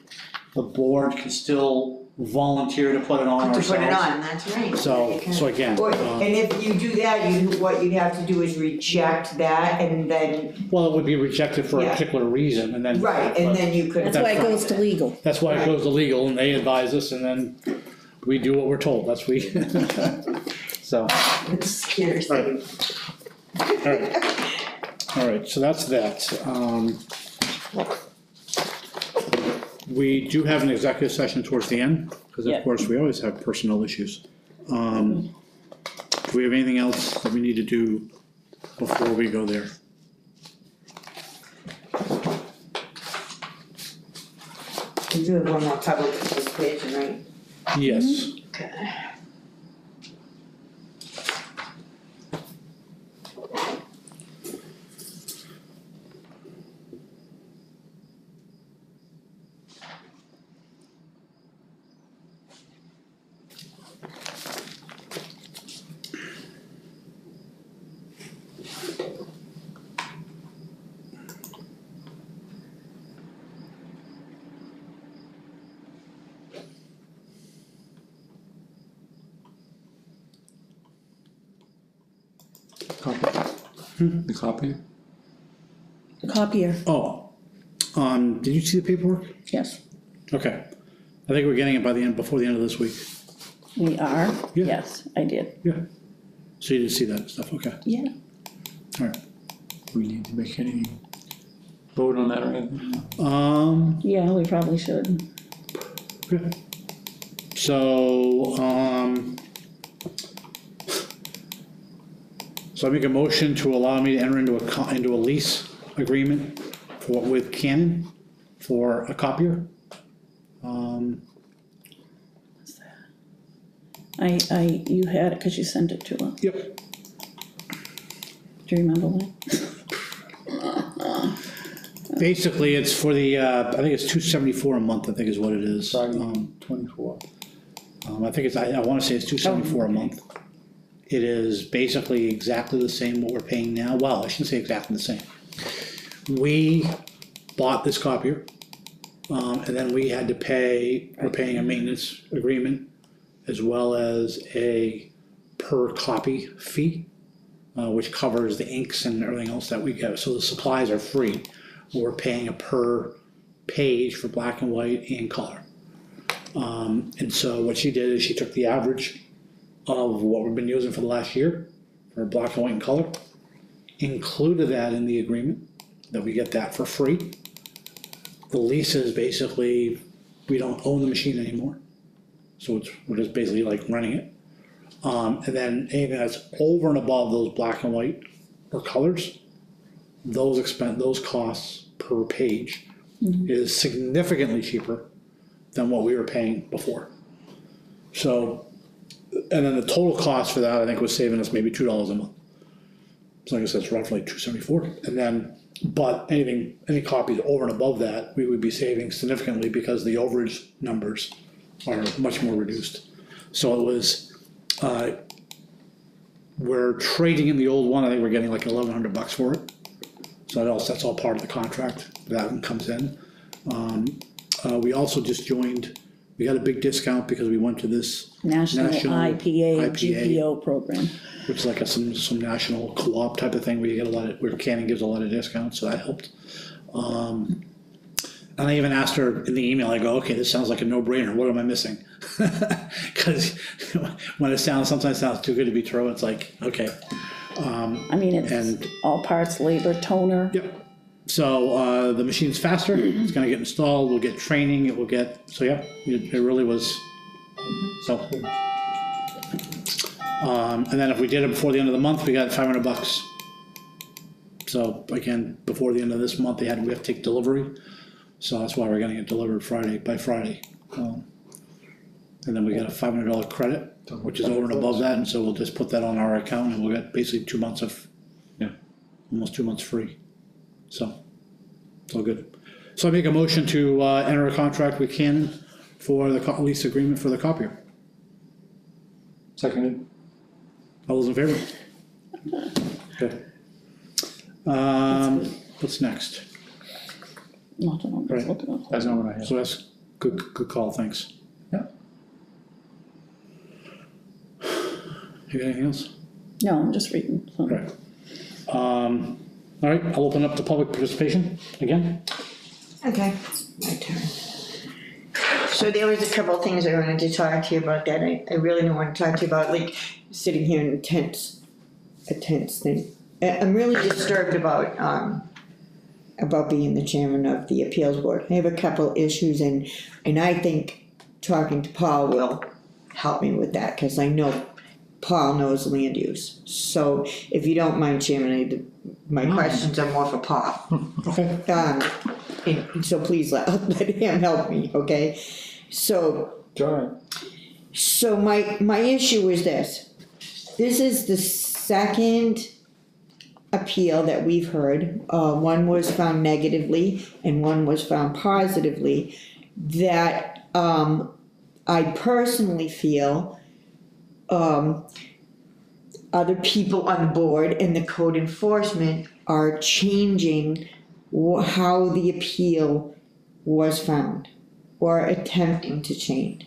the board can still volunteer to put it on To ourselves. put it on, that's right. So again, And if you do that, what you'd have to do is reject that and then, well, it would be rejected for a Yeah. particular reason, and then. right, and then you could. That's why it goes to legal. That's why it goes to legal, and they advise us, and then we do what we're told, that's we. So, It scares me. all right, so that's that. We do have an executive session towards the end, because of Yeah. course, we always have personnel issues. Do we have anything else that we need to do before we go there? You do have one more public participation, right? Yes. Okay. The copier? Copier, Oh, did you see the paperwork? yes, Okay, I think we're getting it by the end, before the end of this week. we are, Yeah. yes, I did, Yeah. So you did see that stuff, okay, yeah. alright. We need to make any vote on that or anything? Yeah, we probably should. Okay. So, so I make a motion to allow me to enter into into a lease agreement with Canon for a copier. You had it, cause you sent it to her, Yep. do you remember when? Basically, it's for the, I think it's $274 a month, I think is what it is. Friday, 24. I think it's, I wanna say it's $274 a month. It is basically exactly the same what we're paying now, well, I shouldn't say exactly the same. We bought this copier, and then we had to we're paying a maintenance agreement as well as a per copy fee, which covers the inks and everything else that we get, so the supplies are free. We're paying a per page for black and white and color. And so what she did is she took the average of what we've been using for the last year for black and white and color, included that in the agreement, that we get that for free. The lease is basically, we don't own the machine anymore, so we're just basically like renting it. And then anything that's over and above those black and white or colors, those costs per page is significantly cheaper than what we were paying before. So, and then the total cost for that, I think, was saving us maybe $2 a month. So like I said, it's roughly $274. And then, but any copies over and above that, we would be saving significantly because the overage numbers are much more reduced. So it was, we're trading in the old one, I think we're getting like $1,100 for it. So that's all part of the contract, that one comes in. We also just joined, we got a big discount because we went to this National IPA GPO program. which is like some national co-op type of thing where you get where Canon gives a lot of discounts, so that helped. And I even asked her in the email, I go, okay, this sounds like a no-brainer, what am I missing? Cause when sometimes sounds too good to be true, it's like, okay. I mean, it's And- all parts, labor, toner. Yep. So, the machine's faster, it's gonna get installed, we'll get training, it will get, so yeah, it really was, so. And then if we did it before the end of the month, we got $500. So again, before the end of this month, we have to take delivery, so that's why we're getting it delivered by Friday. And then we get a $500 credit, which is over and above that, and so we'll just put that on our account, and we'll get basically 2 months of, almost 2 months free. So, it's all good. So I make a motion to enter a contract with Canon for the lease agreement for the copier. Seconded. All those in favor? Okay. What's next? Nothing I'm just looking at. That's not what I have. So that's good call, thanks. Yeah. You got anything else? No, I'm just reading. So. Okay. All right, I'll open up the public participation again. Okay, my turn. So there was a couple of things I wanted to talk to you about that I really don't want to talk to you about, like sitting here in a tense thing. I'm really disturbed about being the chairman of the appeals board. I have a couple issues and I think talking to Paul will help me with that, because I know Paul knows land use. So if you don't mind, Chairman, my questions are more for Paul. Okay. And so please let him help me, okay? So my issue is this. This is the second appeal that we've heard. One was found negatively and one was found positively, that I personally feel other people on the board and the code enforcement are changing how the appeal was found, or attempting to change.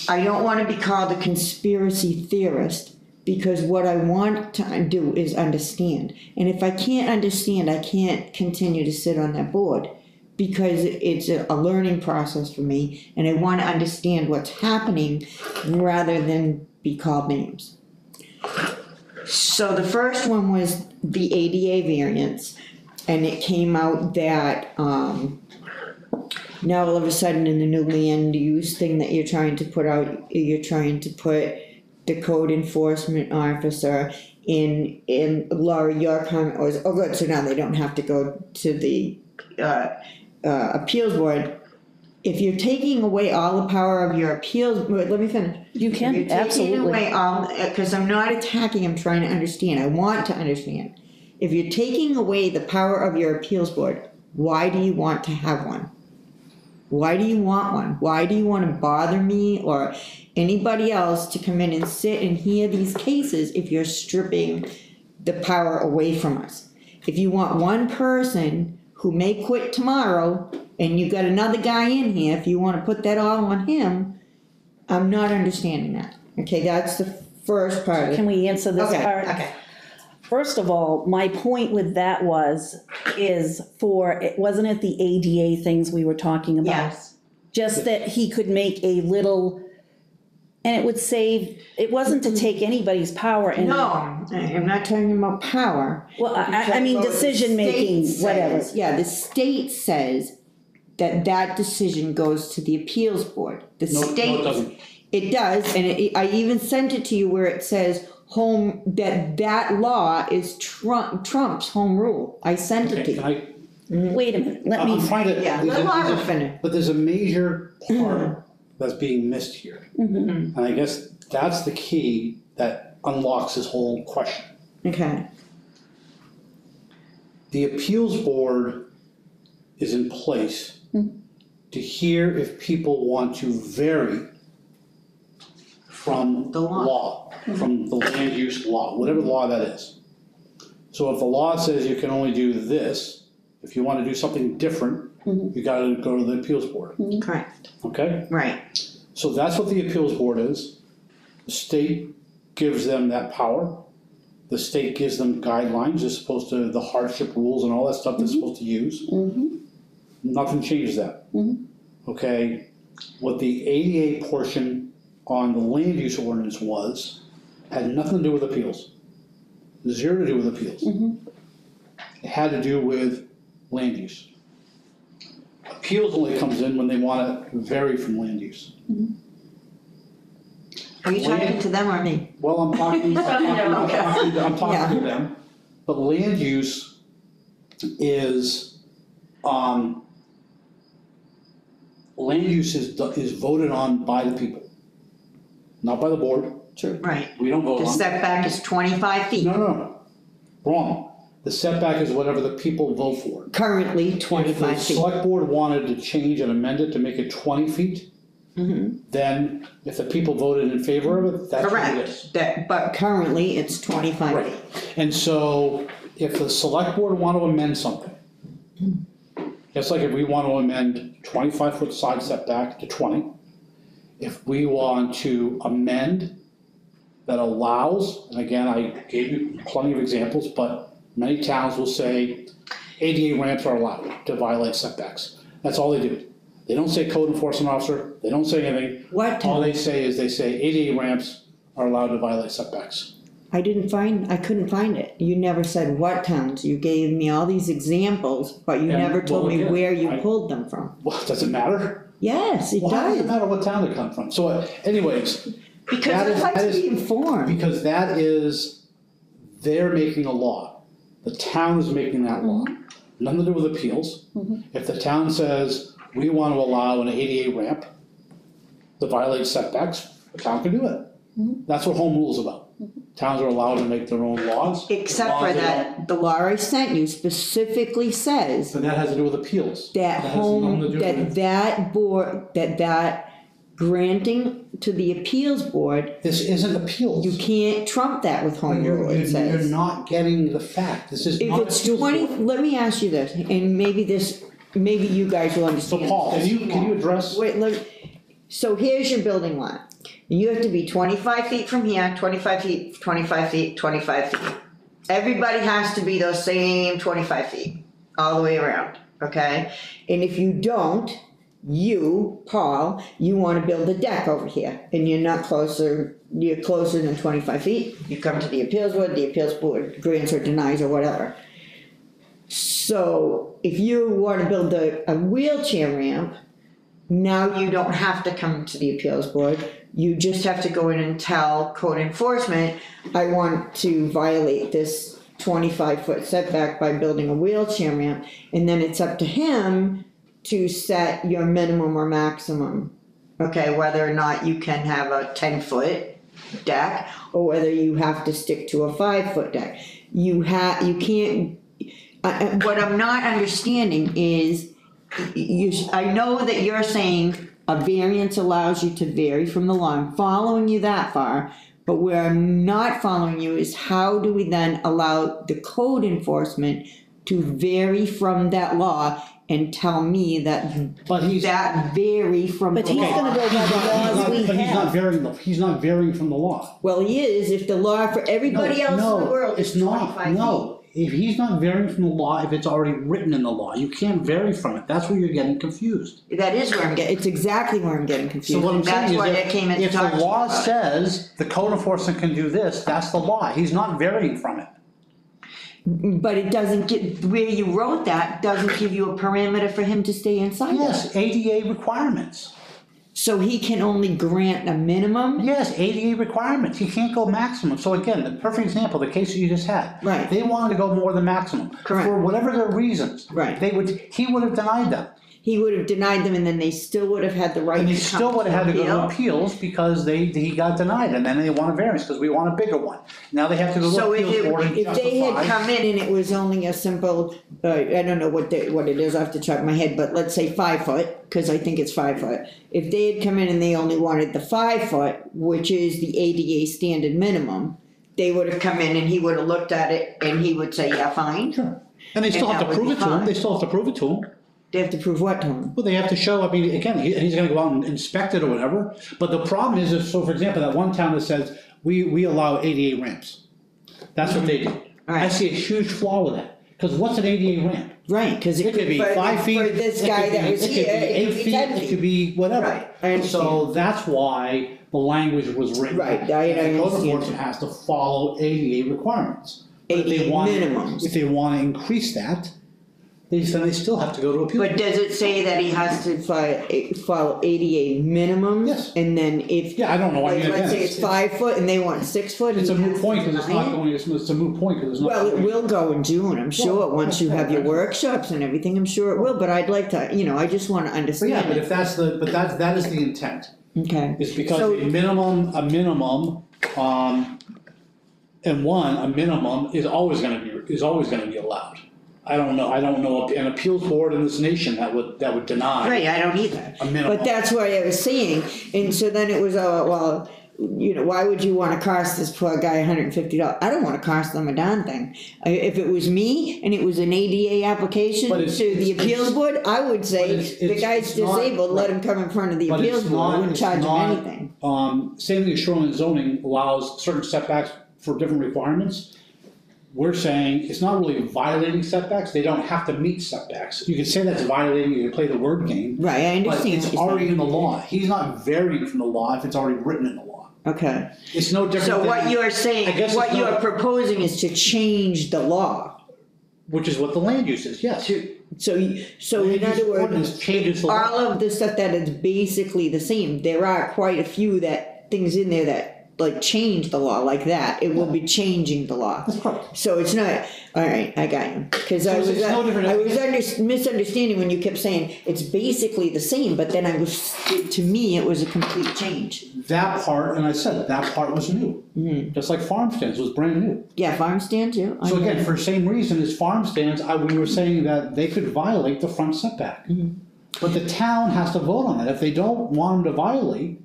I don't want to be called a conspiracy theorist, because what I want to do is understand. And if I can't understand, I can't continue to sit on that board, because it's a learning process for me, and I want to understand what's happening rather than be called names. So the first one was the ADA variance, and it came out that now all of a sudden in the new land use thing that you're trying to put out, you're trying to put the code enforcement officer in Laura, your comment was, oh good, so now they don't have to go to the appeals board. If you're taking away all the power of your appeals, let me finish. You can, If you're absolutely. taking away all, because I'm not attacking, I'm trying to understand, I want to understand. If you're taking away the power of your appeals board, why do you want to have one? Why do you want one? Why do you want to bother me or anybody else to come in and sit and hear these cases if you're stripping the power away from us? If you want one person who may quit tomorrow and you got another guy in here, if you want to put that all on him, I'm not understanding that. Okay, that's the first part of it. Can we answer this part? Okay. First of all, my point with that wasn't it the ADA things we were talking about? Yes. Just that he could make a little, and it would save, it wasn't to take anybody's power and. No, I'm not talking about power. Well, I mean, decision making, whatever. Yeah, the state says that decision goes to the appeals board. The state. No, it doesn't. It does, and I even sent it to you where it says that law is Trump's home rule. I sent it to you. Wait a minute, let me. I'm trying to. Yeah, let Laura finish. But there's a major part that's being missed here. And I guess that's the key that unlocks this whole question. Okay. The appeals board is in place to hear if people want to vary from The law. from the land use law, whatever law that is. So if the law says you can only do this, if you want to do something different, you gotta go to the appeals board, Correct. okay? Right. So that's what the appeals board is. The state gives them that power. The state gives them guidelines, they're supposed to, the hardship rules and all that stuff they're supposed to use. Nothing changes that. Okay, what the ADA portion on the land use ordinance had nothing to do with appeals. Zero to do with appeals. It had to do with land use. Appeals only comes in when they want to vary from land use. Are you talking to them or me? Well, I'm talking to them, but land use is, land use is voted on by the people, not by the board. Right. We don't vote The on it. setback is 25 feet. No, wrong. The setback is whatever the people vote for. Currently, If 25 the feet. select board wanted to change and amend it to make it 20 feet, then if the people voted in favor of it, that's what it is. Correct, but currently it's 25 Right. feet. And so if the select board want to amend something, just like if we want to amend 25-foot side setback to 20, if we want to amend that allows, and again, I gave you plenty of examples, but many towns will say ADA ramps are allowed to violate setbacks. That's all they do. They don't say code enforcement officer, they don't say anything. What All town? they say is they say ADA ramps are allowed to violate setbacks. I couldn't find it. You never said what towns. You gave me all these examples, but you And, never told well, me again, where you I- pulled them from. Well, does it matter? Yes, it Well, how does it does. matter what town they come from? So anyways, Because that I'd is- like that to is- be informed. because that is, they're making a law. The town is making that law. Nothing to do with appeals. If the town says, we want to allow an ADA ramp to violate setbacks, the town can do it. That's what home rule is about. Towns are allowed to make their own laws. Except as long for as they that, the law I sent you specifically says don't- But that has to do with appeals. that has nothing to do with- that board, that granting to the appeals board, This isn't appeals. you can't trump that with home rule, it You're says. not getting the fact. This is If not it's appeals. 20, let me ask you this, and maybe you guys will So understand. Paul, can you address? Wait, look, so here's your building lot. You have to be 25 feet from here, 25 feet, 25 feet, 25 feet. Everybody has to be those same 25 feet, all the way around, okay? And if you don't, you, Paul, you wanna build a deck over here, and you're closer than 25 feet, you come to the appeals board grants or denies or whatever. So, if you wanna build a wheelchair ramp, now you don't have to come to the appeals board, you just have to go in and tell code enforcement, I want to violate this 25-foot setback by building a wheelchair ramp, and then it's up to him to set your minimum or maximum. Okay, whether or not you can have a 10-foot deck, or whether you have to stick to a 5-foot deck. You can't, what I'm not understanding is, I know that you're saying a variance allows you to vary from the law. I'm following you that far, but where I'm not following you is how do we then allow the code enforcement to vary from that law and tell me that But he's. that vary from the But he's law? gonna go by the laws we But have. he's not varying from the law. Well, he is if the law for everybody else in the world is 25 feet. No, if he's not varying from the law, if it's already written in the law, you can't vary from it. That's where you're getting confused. That is where I'm getting, it's exactly where I'm getting So confused. what I'm And that's saying why I is came in to if talk to the you law about it. says the code enforcement can do this, that's the law. He's not varying from it. But it doesn't get, where you wrote that, doesn't give you a parameter for him to stay inside of. Yes, ADA requirements. So he can only grant a minimum? Yes, ADA requirements. He can't go maximum. So again, the perfect example, the case that you just had. Right. They wanted to go more than maximum. Correct. For whatever their reasons. Right. He would have denied them. He would have denied them and then they still would have had the right And they to come still would have had to go to appeal. appeals because he got denied, and then they want a variance, because we want a bigger one. Now they have to go to So appeals board and if they had justify. come in and it was only a simple, I don't know what it is off the top of my head, but let's say 5 foot, cause I think it's 5 foot. If they had come in and they only wanted the 5 foot, which is the ADA standard minimum, they would have come in and he would have looked at it and he would say, yeah, fine. Sure. And they still And have to that would prove be it to him, fine. they still have to prove it to him. They have to prove what to him? Well, they have to show, I mean, again, he's gonna go out and inspect it or whatever, but the problem is, so for example, that one town that says, we allow ADA ramps. That's what they do. I Right. see a huge flaw with that, because what's an ADA ramp? Right, cause It could be for 5 feet. For this it guy could that be- was it could here, be it 8 could be feet, 10 it feet. could be whatever. Right, I understand. So that's why the language was written. Right, I The code understand. enforcement has to follow ADA requirements. But if they ADA want- minimums. If they wanna increase that, then they still have to go to appeal. But does it say that he has to follow ADA minimums? Yes. And then if, Yeah, I don't know, I like, mean, let's again, say it's 5 foot and they want 6 foot. it's a and he moot has point, to cause it's deny not it? going, it's a moot point, cause it's not. Well, it going- will go in June, I'm sure, once you have your workshops and everything, I'm sure it will, but I'd like to, I just wanna But yeah, understand but it. if that is the intent, Okay. is because So- a minimum, a minimum is always gonna be allowed. I don't know an appeals board in this nation that would deny Right, I don't either. a minimum. But that's what I was saying, and so then it was, well, why would you wanna cost this poor guy $150? I don't wanna cost them a darn thing. If it was me and it was an ADA application But to it's- the it's- appeals board, I would say, the it's- guy's it's not- disabled, let him come in front of the But appeals it's board, I not, wouldn't it's charge him not, anything. same thing as shoreline zoning allows certain setbacks for different requirements. We're saying it's not really violating setbacks, they don't have to meet setbacks. You can say that's violating, you can play the word game. Right, I But understand it's what you're already saying. in the law, he's not varying from the law if it's already written in the law. Okay, It's no different so than. what you're I saying, guess what it's you're not- proposing is to change the law. Which is what the land use is, yes. So in Land use other words, ordinance changes the law. all of the stuff that is basically the same, there are quite a few things in there that like change the law like that, it will be changing the law. That's correct. So it's not, alright, I got you, cause I So was, it's no different- I was misunderstanding when you kept saying it's basically the same, but then to me, it was a complete change. That part, and I said, that part was new. Just like farm stands was brand new. Yeah, farm stand too. I So know. again, for the same reason as farm stands, we were saying that they could violate the front setback. But the town has to vote on that. If they don't want them to violate,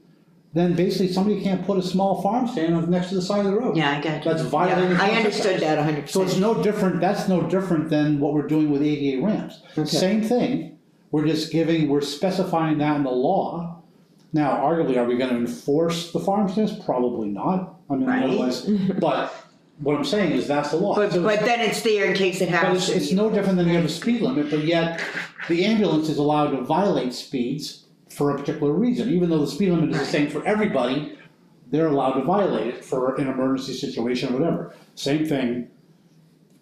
then basically somebody can't put a small farm stand next to the side of the road. Yeah, I got you. That's violating. Yeah, I front understood setbacks. that 100%. So it's no different, that's no different than what we're doing with ADA ramps. Okay. Same thing, we're specifying that in the law. Now, arguably, are we gonna enforce the farm stands? Probably not. I mean, Right. otherwise, but what I'm saying is that's the law. But So then it's there in case it but happens. it's no different than you have a speed limit, but yet the ambulance is allowed to violate speeds for a particular reason. Even though the speed limit is the same for everybody, they're allowed to violate it for an emergency situation or whatever. Same thing,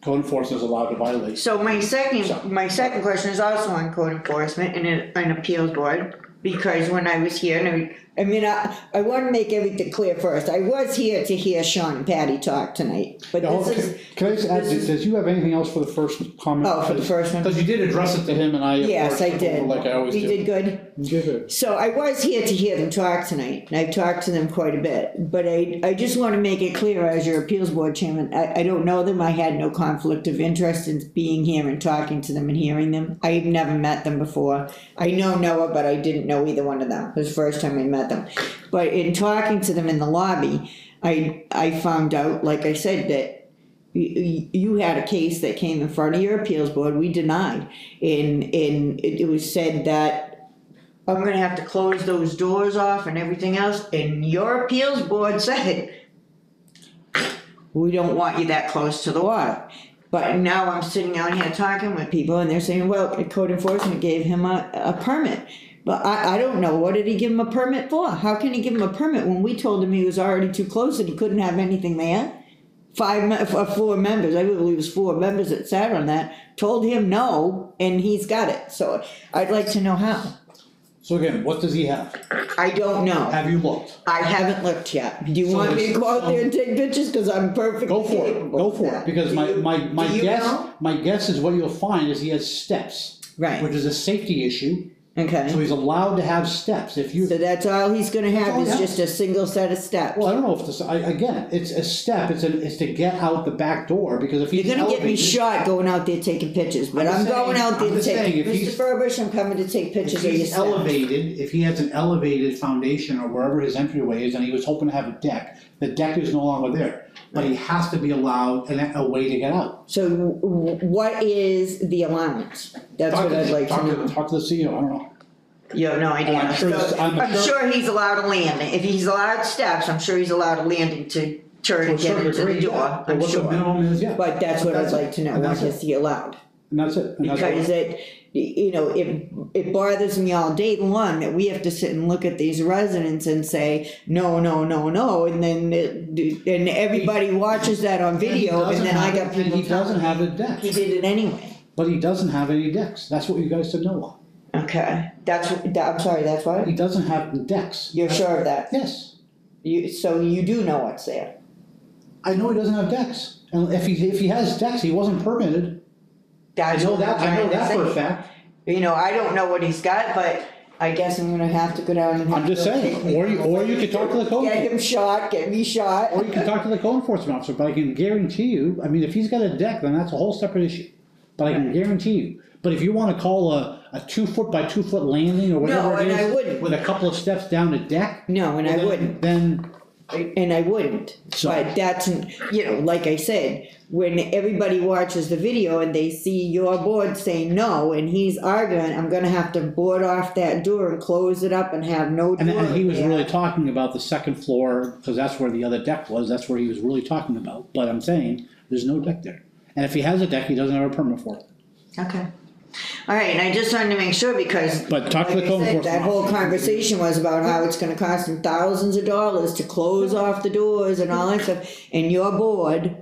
code enforcement is allowed to violate. So my second question is also on code enforcement and an appeals board, because when I was here, and I want to make everything clear first, I was here to hear Sean and Patty talk tonight, but this is. Can I just add, does you have anything else for the first comment? Oh, for the first one? Because you did address it to him and I. of Yes, course, I did. Like I always do. You did good? Good. So I was here to hear them talk tonight, and I've talked to them quite a bit, but I just want to make it clear as your appeals board chairman, I don't know them, I had no conflict of interest in being here and talking to them and hearing them. I've never met them before. I know Noah, but I didn't know either one of them. It was the first time I met them. But in talking to them in the lobby, I found out, like I said, that you had a case that came in front of your appeals board, we denied, and it was said that I'm gonna have to close those doors off and everything else, and your appeals board said, we don't want you that close to the water. But now I'm sitting out here talking with people and they're saying, well, code enforcement gave him a permit. But I don't know, what did he give him a permit for? How can he give him a permit when we told him he was already too close and he couldn't have anything there? 4 members, I believe it was 4 members that sat on that, told him no, and he's got it. So I'd like to know how. So again, what does he have? I don't know. Have you looked? I haven't looked yet. Do you So want me to it's- go out there and take pictures? Cause I'm perfectly Go for it, capable go of for that. it, because Do you know? my guess is what you'll find is he has steps. Right. Which is a safety issue, so Okay. he's allowed to have steps, if you. So that's all he's gonna all have he is has. just a single set of steps. Well, I don't know if this, again, it's a step, it's to get out the back door, because if he's You're gonna get me elevated- shot going out there taking pictures, but I'm I'm just going saying- out there I'm to just saying, take, if Mr. he's- Furbish, I'm coming to take pictures If of your he's steps. elevated, if he has an elevated foundation or wherever his entryway is, and he was hoping to have a deck, the deck is no longer there. But he has to be allowed a way to get out. So what is the allowance? That's what I'd like to know. Talk to the CEO, I don't know. You have no idea. I'm sure this- So, I'm I'm sure- sure he's allowed to land. If he's allowed steps, I'm sure he's allowed a landing to turn and get into the door, But I'm what the sure. minimum is, yeah. But that's what I'd like to know, And what that's it. is he allowed? And that's it. And that's what- Because it bothers me all day long that we have to sit and look at these residents and say, no, no, no, no, and then, and everybody watches that on video, and then I got people And he doesn't have a deck. he did it anyway. but he doesn't have any decks. That's what you guys said no on. Okay, I'm sorry, that's what? He doesn't have decks. You're sure of that? Yes. So you do know what's there? I know he doesn't have decks. And if he has decks, he wasn't permitted. I know that for a fact. You know, I don't know what he's got, but I guess I'm gonna have to go down and have. I'm just saying, or you could talk to the code. Get him shot, get me shot. Or you can talk to the code enforcement officer, but I can guarantee you, I mean, if he's got a deck, then that's a whole separate issue. But I can guarantee you, but if you wanna call a 2 foot by 2 foot landing or whatever No, it and I is, wouldn't. with a couple of steps down a deck. No, and I well, wouldn't. Then, And I wouldn't, So- but that's, you know, like I said, when everybody watches the video and they see your board saying no, and he's arguing, I'm gonna have to board off that door and close it up and have no door and he was there. really talking about the second floor, cause that's where the other deck was, that's where he was really talking about. But I'm saying, there's no deck there. And if he has a deck, he doesn't have a permit for it. Okay. Alright, and I just wanted to make sure because, But talk to like the I code said, enforcement that whole officer. conversation was about how it's gonna cost him thousands of dollars to close off the doors and all that stuff. And your board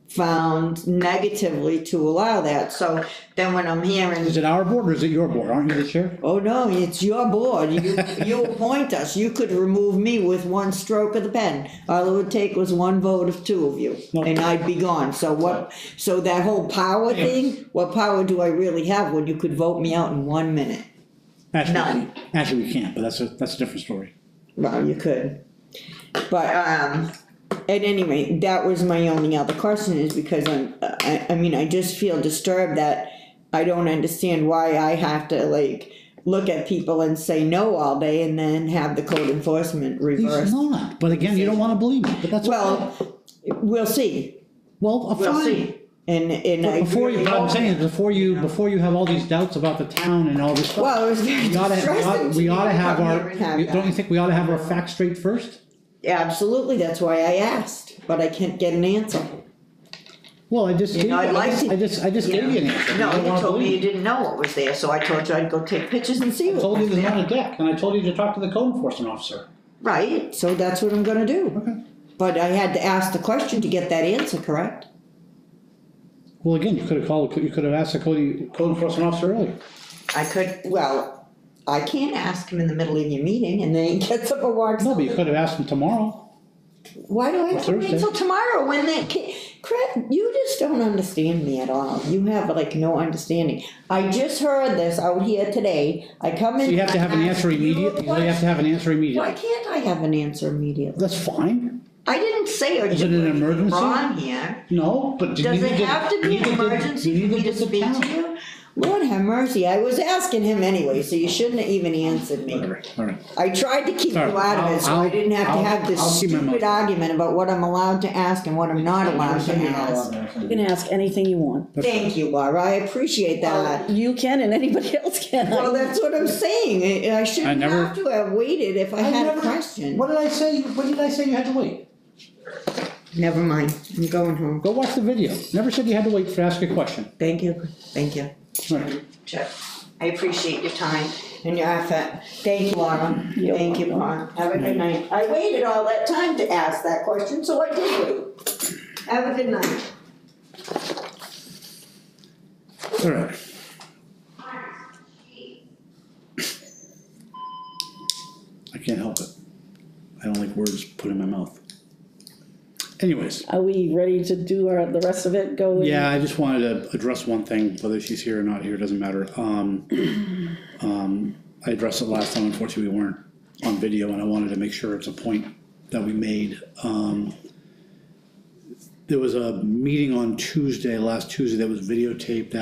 found negatively to allow that, so then when I'm hearing. Is it our board or is it your board? Aren't you the chair? Oh, no, it's your board, you appoint us, you could remove me with one stroke of the pen. All it would take was one vote of 2 of you, No. and I'd be gone, so that whole power thing, what power do I really have when you could vote me out in 1 minute? None. Actually, we can't, but that's a different story. Well, you could, but, at any rate, that was my only other question is because I mean, I just feel disturbed that I don't understand why I have to like look at people and say no all day and then have the code enforcement reverse. He's not, but again, you don't wanna believe me, but that's okay. Well, we'll see, Well, we'll fine. see. And I Before you, really but I'm hope- saying, before you have all these doubts about the town and all this stuff. Well, it was very distressing We oughta to have come our, here and have don't you that. think we oughta have our facts straight first? Absolutely, that's why I asked, but I can't get an answer. Well, I just You gave you, know, I'd like to- I just gave you an answer. No, don't you wanna told me you believe didn't know what was there, so I told you I'd go take pictures and see I what told you was there's there. not a deck, and I told you to talk to the code enforcement officer. Right, so that's what I'm gonna do. Okay. But I had to ask the question to get that answer, correct? Well, again, you could have asked the code enforcement officer earlier. I could, well, I can't ask him in the middle of your meeting and then he gets up and walks No, out. but you could have asked him tomorrow. Why do I have to wait Thursday. till tomorrow when they Craig, you just don't understand me at all. You have like no understanding. I just heard this out here today. I come in. So you have to have an and answer ask you a immediately, you have to have an answer Why immediately. can't I have an answer immediately? That's fine. I didn't say or Is do it an anything emergency? wrong here. No, but you Does need it to- have to be you an need to- emergency you for need me to get the speak town. to you? Lord have mercy, I was asking him anyway, so you shouldn't have even answered me. Whatever, alright. I tried to keep you Sorry, out of it, so I didn't have to I'll- have this I'll keep my mouth stupid shut. argument about what I'm allowed to ask and what I'm not allowed to ask. You can ask anything you want. Thank you, Laura, I appreciate that. You can and anybody else can. Well, that's what I'm saying, I shouldn't never- have to have waited if I had a question. What did I say you had to wait? Never mind, I'm going home. Go watch the video. Never said you had to wait to ask a question. Thank you, thank you. Right. Chuck, I appreciate your time and your effort. Thank you, Laura. You're Thank you, Laura. Have a good night. I waited all that time to ask that question, so I did wait. Have a good night. Alright. I can't help it. I don't like words put in my mouth. Anyways, Are we ready to do the rest of it? Go in? yeah, I just wanted to address one thing, whether she's here or not here, doesn't matter. I addressed it last time, unfortunately we weren't on video, and I wanted to make sure it's a point that we made. There was a meeting on last Tuesday, that was videotaped,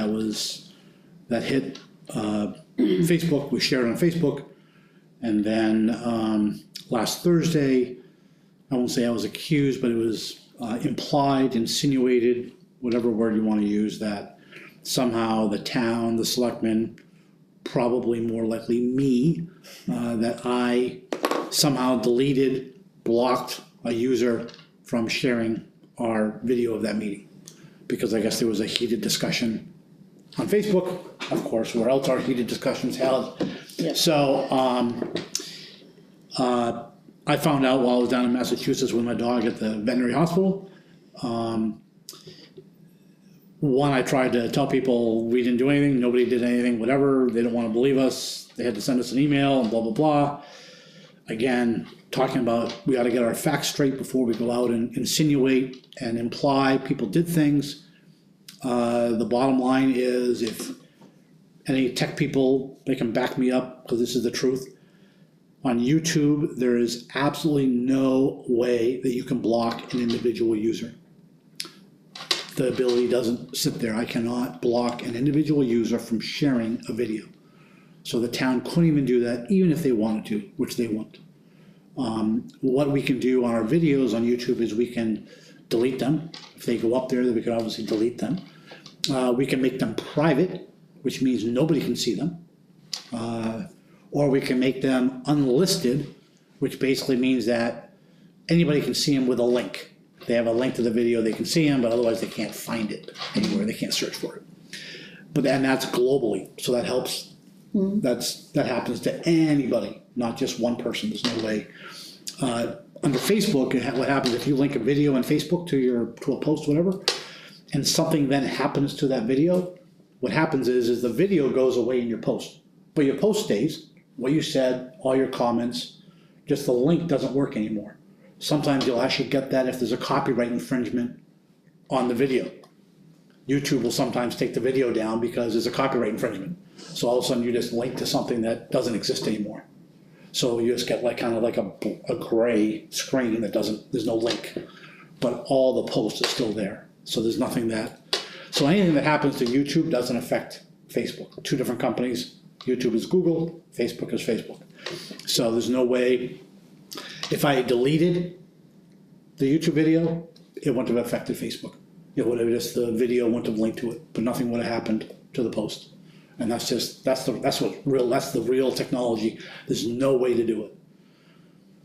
that hit Facebook, we shared it on Facebook. And then last Thursday, I won't say I was accused, but it was implied, insinuated, whatever word you want to use, that somehow the town, the selectmen, probably more likely me, that I somehow deleted, blocked a user from sharing our video of that meeting. Because I guess there was a heated discussion on Facebook, of course, where else are heated discussions held. Yeah. So, I found out while I was down in Massachusetts with my dog at the veterinary hospital. one, I tried to tell people we didn't do anything, nobody did anything, whatever, they don't wanna believe us, they had to send us an email and blah, blah, blah. Again, talking about, we gotta get our facts straight before we go out and insinuate and imply people did things. The bottom line is, if any tech people, they can back me up, because this is the truth. On YouTube, there is absolutely no way that you can block an individual user. The ability doesn't sit there. I cannot block an individual user from sharing a video. So the town couldn't even do that, even if they wanted to, which they won't. What we can do on our videos on YouTube is we can delete them. If they go up there, then we can obviously delete them. We can make them private, which means nobody can see them. Or we can make them unlisted, which basically means that anybody can see them with a link. If they have a link to the video, they can see them, but otherwise they can't find it anywhere, they can't search for it. But then that's globally, so that helps. That happens to anybody, not just one person, there's no way. Under Facebook, what happens if you link a video on Facebook to a post, whatever, and something then happens to that video, what happens is the video goes away in your post, but your post stays. What you said, all your comments, just the link doesn't work anymore. Sometimes you'll actually get that if there's a copyright infringement on the video. YouTube will sometimes take the video down because there's a copyright infringement. So all of a sudden you just link to something that doesn't exist anymore. So you just get like kind of like a gray screen that there's no link, but all the post is still there. So there's nothing so anything that happens to YouTube doesn't affect Facebook. Two different companies. YouTube is Google, Facebook is Facebook. So there's no way, if I deleted the YouTube video, it wouldn't have affected Facebook. It would have just, the video wouldn't have linked to it, but nothing would have happened to the post. And that's the real technology. There's no way to do it.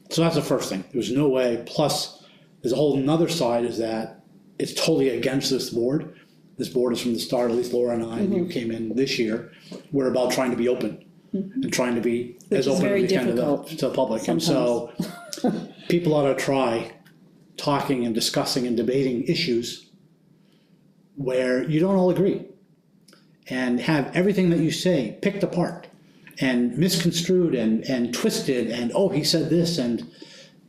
So that's the first thing. There's no way. Plus, there's a whole nother side, is that it's totally against this board. This board is from the start, at least Laura and I, and you came in this year, we're about trying to be open and trying to be as open as we can to the public. Sometimes. And so people ought to try talking and discussing and debating issues where you don't all agree, and have everything that you say picked apart and misconstrued and twisted, and oh, he said this, and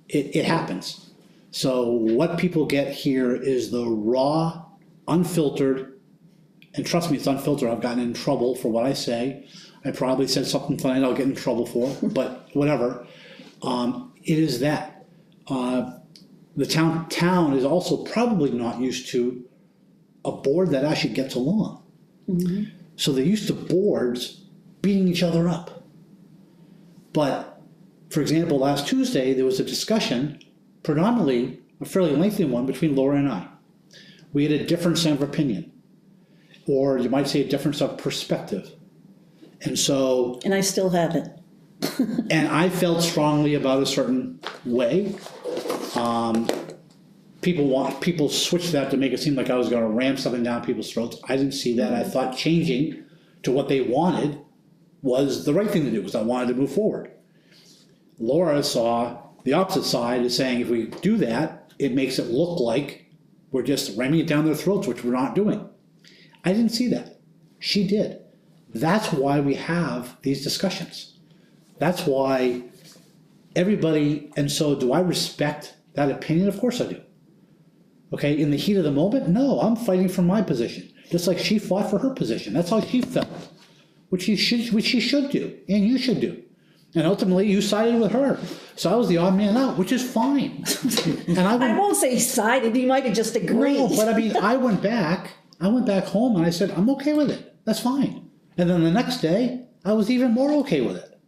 it happens. So what people get here is the raw, unfiltered, and trust me, it's unfiltered. I've gotten in trouble for what I say. I probably said something tonight I'll get in trouble for, but whatever. It is that. The town is also probably not used to a board that actually gets along. So they're used to boards beating each other up. But, for example, last Tuesday there was a discussion, predominantly a fairly lengthy one, between Laura and I. We had a difference of opinion, or you might say a difference of perspective. And so... And I still have it. And I felt strongly about a certain way. People switched that to make it seem like I was gonna ram something down people's throats. I didn't see that. I thought changing to what they wanted was the right thing to do, because I wanted to move forward. Laura saw the opposite side, as saying if we do that, it makes it look like we're just ramming it down their throats, which we're not doing. I didn't see that. She did. That's why we have these discussions. That's why everybody, and so do I respect that opinion? Of course I do. Okay, in the heat of the moment, no, I'm fighting for my position. Just like she fought for her position. That's how she felt. Which she should do, and you should do. And ultimately, you sided with her. So I was the odd man out, which is fine. And I won't say sided, you might have just agreed. No, but I mean, I went back home and I said, I'm okay with it. That's fine. And then the next day, I was even more okay with it.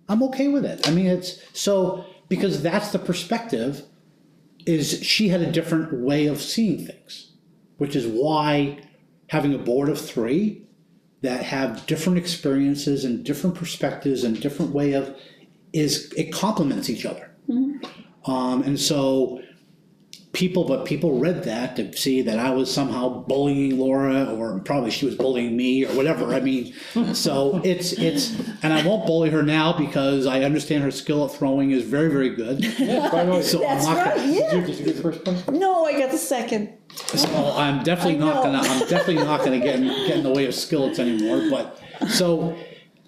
I'm okay with it. I mean, it's so, because that's the perspective, is she had a different way of seeing things, which is why having a board of three that have different experiences and different perspectives and different way of, it complements each other. And so people read that to see that I was somehow bullying Laura, or probably she was bullying me, or whatever, I mean, so it's, and I won't bully her now, because I understand her skill at throwing is very, very good. So I'm That's not right, gonna, yeah. Did you get the first place? No, I got the second. so I'm definitely not gonna get in the way of skillets anymore, but, so,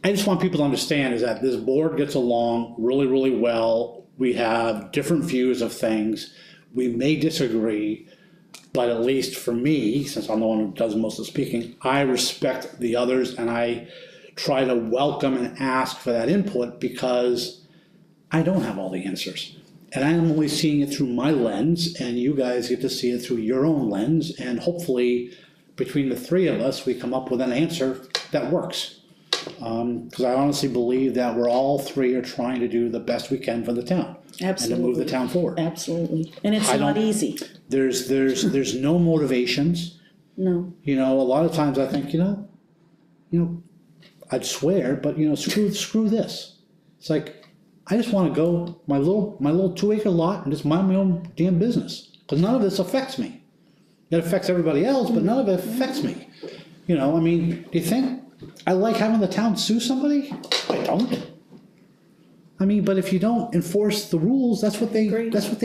I just want people to understand is that this board gets along really, really well. We have different views of things. We may disagree, but at least for me, since I'm the one who does most of the speaking, I respect the others, and I try to welcome and ask for that input, because I don't have all the answers. And I'm only seeing it through my lens, and you guys get to see it through your own lens, and hopefully between the three of us, we come up with an answer that works. Because I honestly believe that we're all three are trying to do the best we can for the town. Absolutely. And to move the town forward. Absolutely, and it's I not don't- easy, There's no motivations. no. You know, a lot of times I think, I'd swear, but screw this. It's like, I just wanna go my little 2-acre lot and just mind my own damn business, cause none of this affects me. It affects everybody else, but none of it affects me. I mean, do you think I like having the town sue somebody? I don't. I mean, but if you don't enforce the rules, that's what they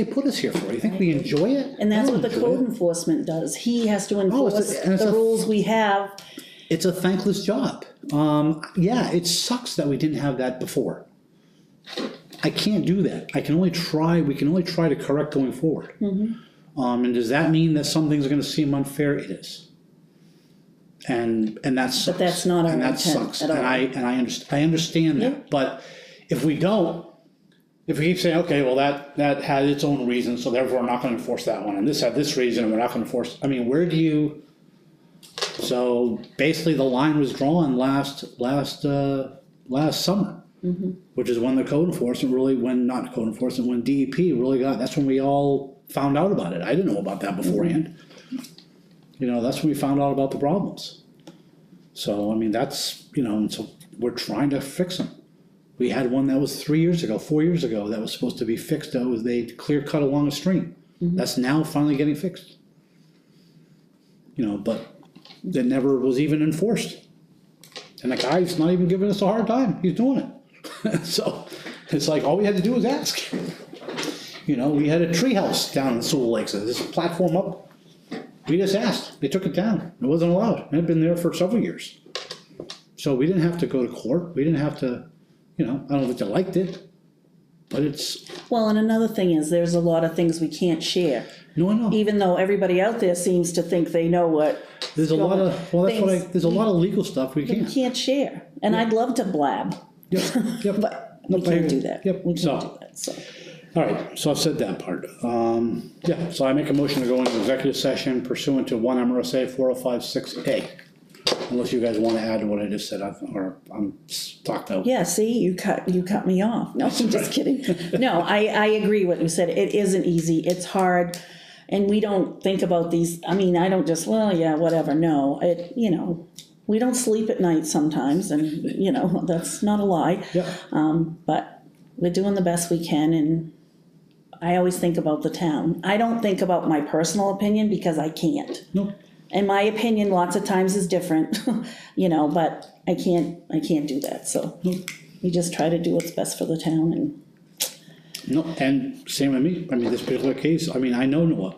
put us here for. You think we enjoy it? And that's I what don't the enjoy code it. enforcement does, he has to enforce and it's the a- rules we have. It's a thankless job. Yeah, it sucks that we didn't have that before. I can't do that. We can only try to correct going forward. And does that mean that some things are gonna seem unfair? It is. And that sucks. But that's not our And that intent sucks. at all. And I understand that, Yeah. but if we keep saying, okay, well, that had its own reason, so therefore we're not gonna enforce that one, and this had this reason, and we're not gonna enforce, I mean, where do you? So basically, the line was drawn last summer. Which is when the code enforcement when DEP really that's when we all found out about it. I didn't know about that beforehand. That's when we found out about the problems. So, I mean, that's, and so we're trying to fix them. We had one that was 4 years ago, that was supposed to be fixed, they clear cut along a stream. That's now finally getting fixed. But it never was even enforced. And the guy's not even giving us a hard time, he's doing it. So, it's like, all we had to do was ask. We had a treehouse down in Sewell Lakes, this platform up. We just asked, they took it down, it wasn't allowed, it had been there for several years. So we didn't have to go to court, we didn't have to, I don't think they liked it, but it's. Well, and another thing is, there's a lot of things we can't share. No, I know. Even though everybody out there seems to think they know what. There's a lot of, there's a lot of legal stuff we We can't. can't share, and I'd love to blab, Yep. but we can't do that. Yep. We can't So- do that, so. All right, so I've said that part. So I make a motion to go into executive session pursuant to 1 MRSA 4056A. Unless you guys want to add to what I just said, or I'm talked out. Yeah, see, you cut me off. No, I'm just kidding. No, I agree what you said. It isn't easy. It's hard. And we don't think about these, I mean, I don't just, well, yeah, whatever. No, we don't sleep at night sometimes, and, that's not a lie. Yeah. But we're doing the best we can, and I always think about the town. I don't think about my personal opinion because I can't. No. And my opinion lots of times is different, but I can't do that, so we just try to do what's best for the town, and. No, and same with me. I mean, this particular case, I mean, I know Noah.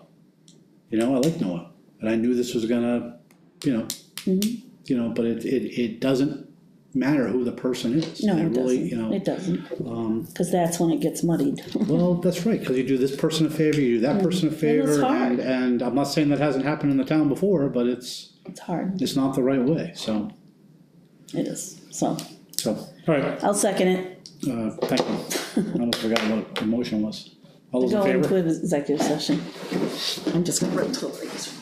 I like Noah, and I knew this was gonna, but it doesn't matter who the person is. No, it really, doesn't, it doesn't, because that's when it gets muddied. Well, that's right, because you do this person a favor, you do that person a favor, hard. and I'm not saying that hasn't happened in the town before, but it's hard, not the right way, so, it is, so, all right, I'll second it. thank you. I almost forgot what the motion was. All those in Go favor? into executive session. I'm just gonna rip through these.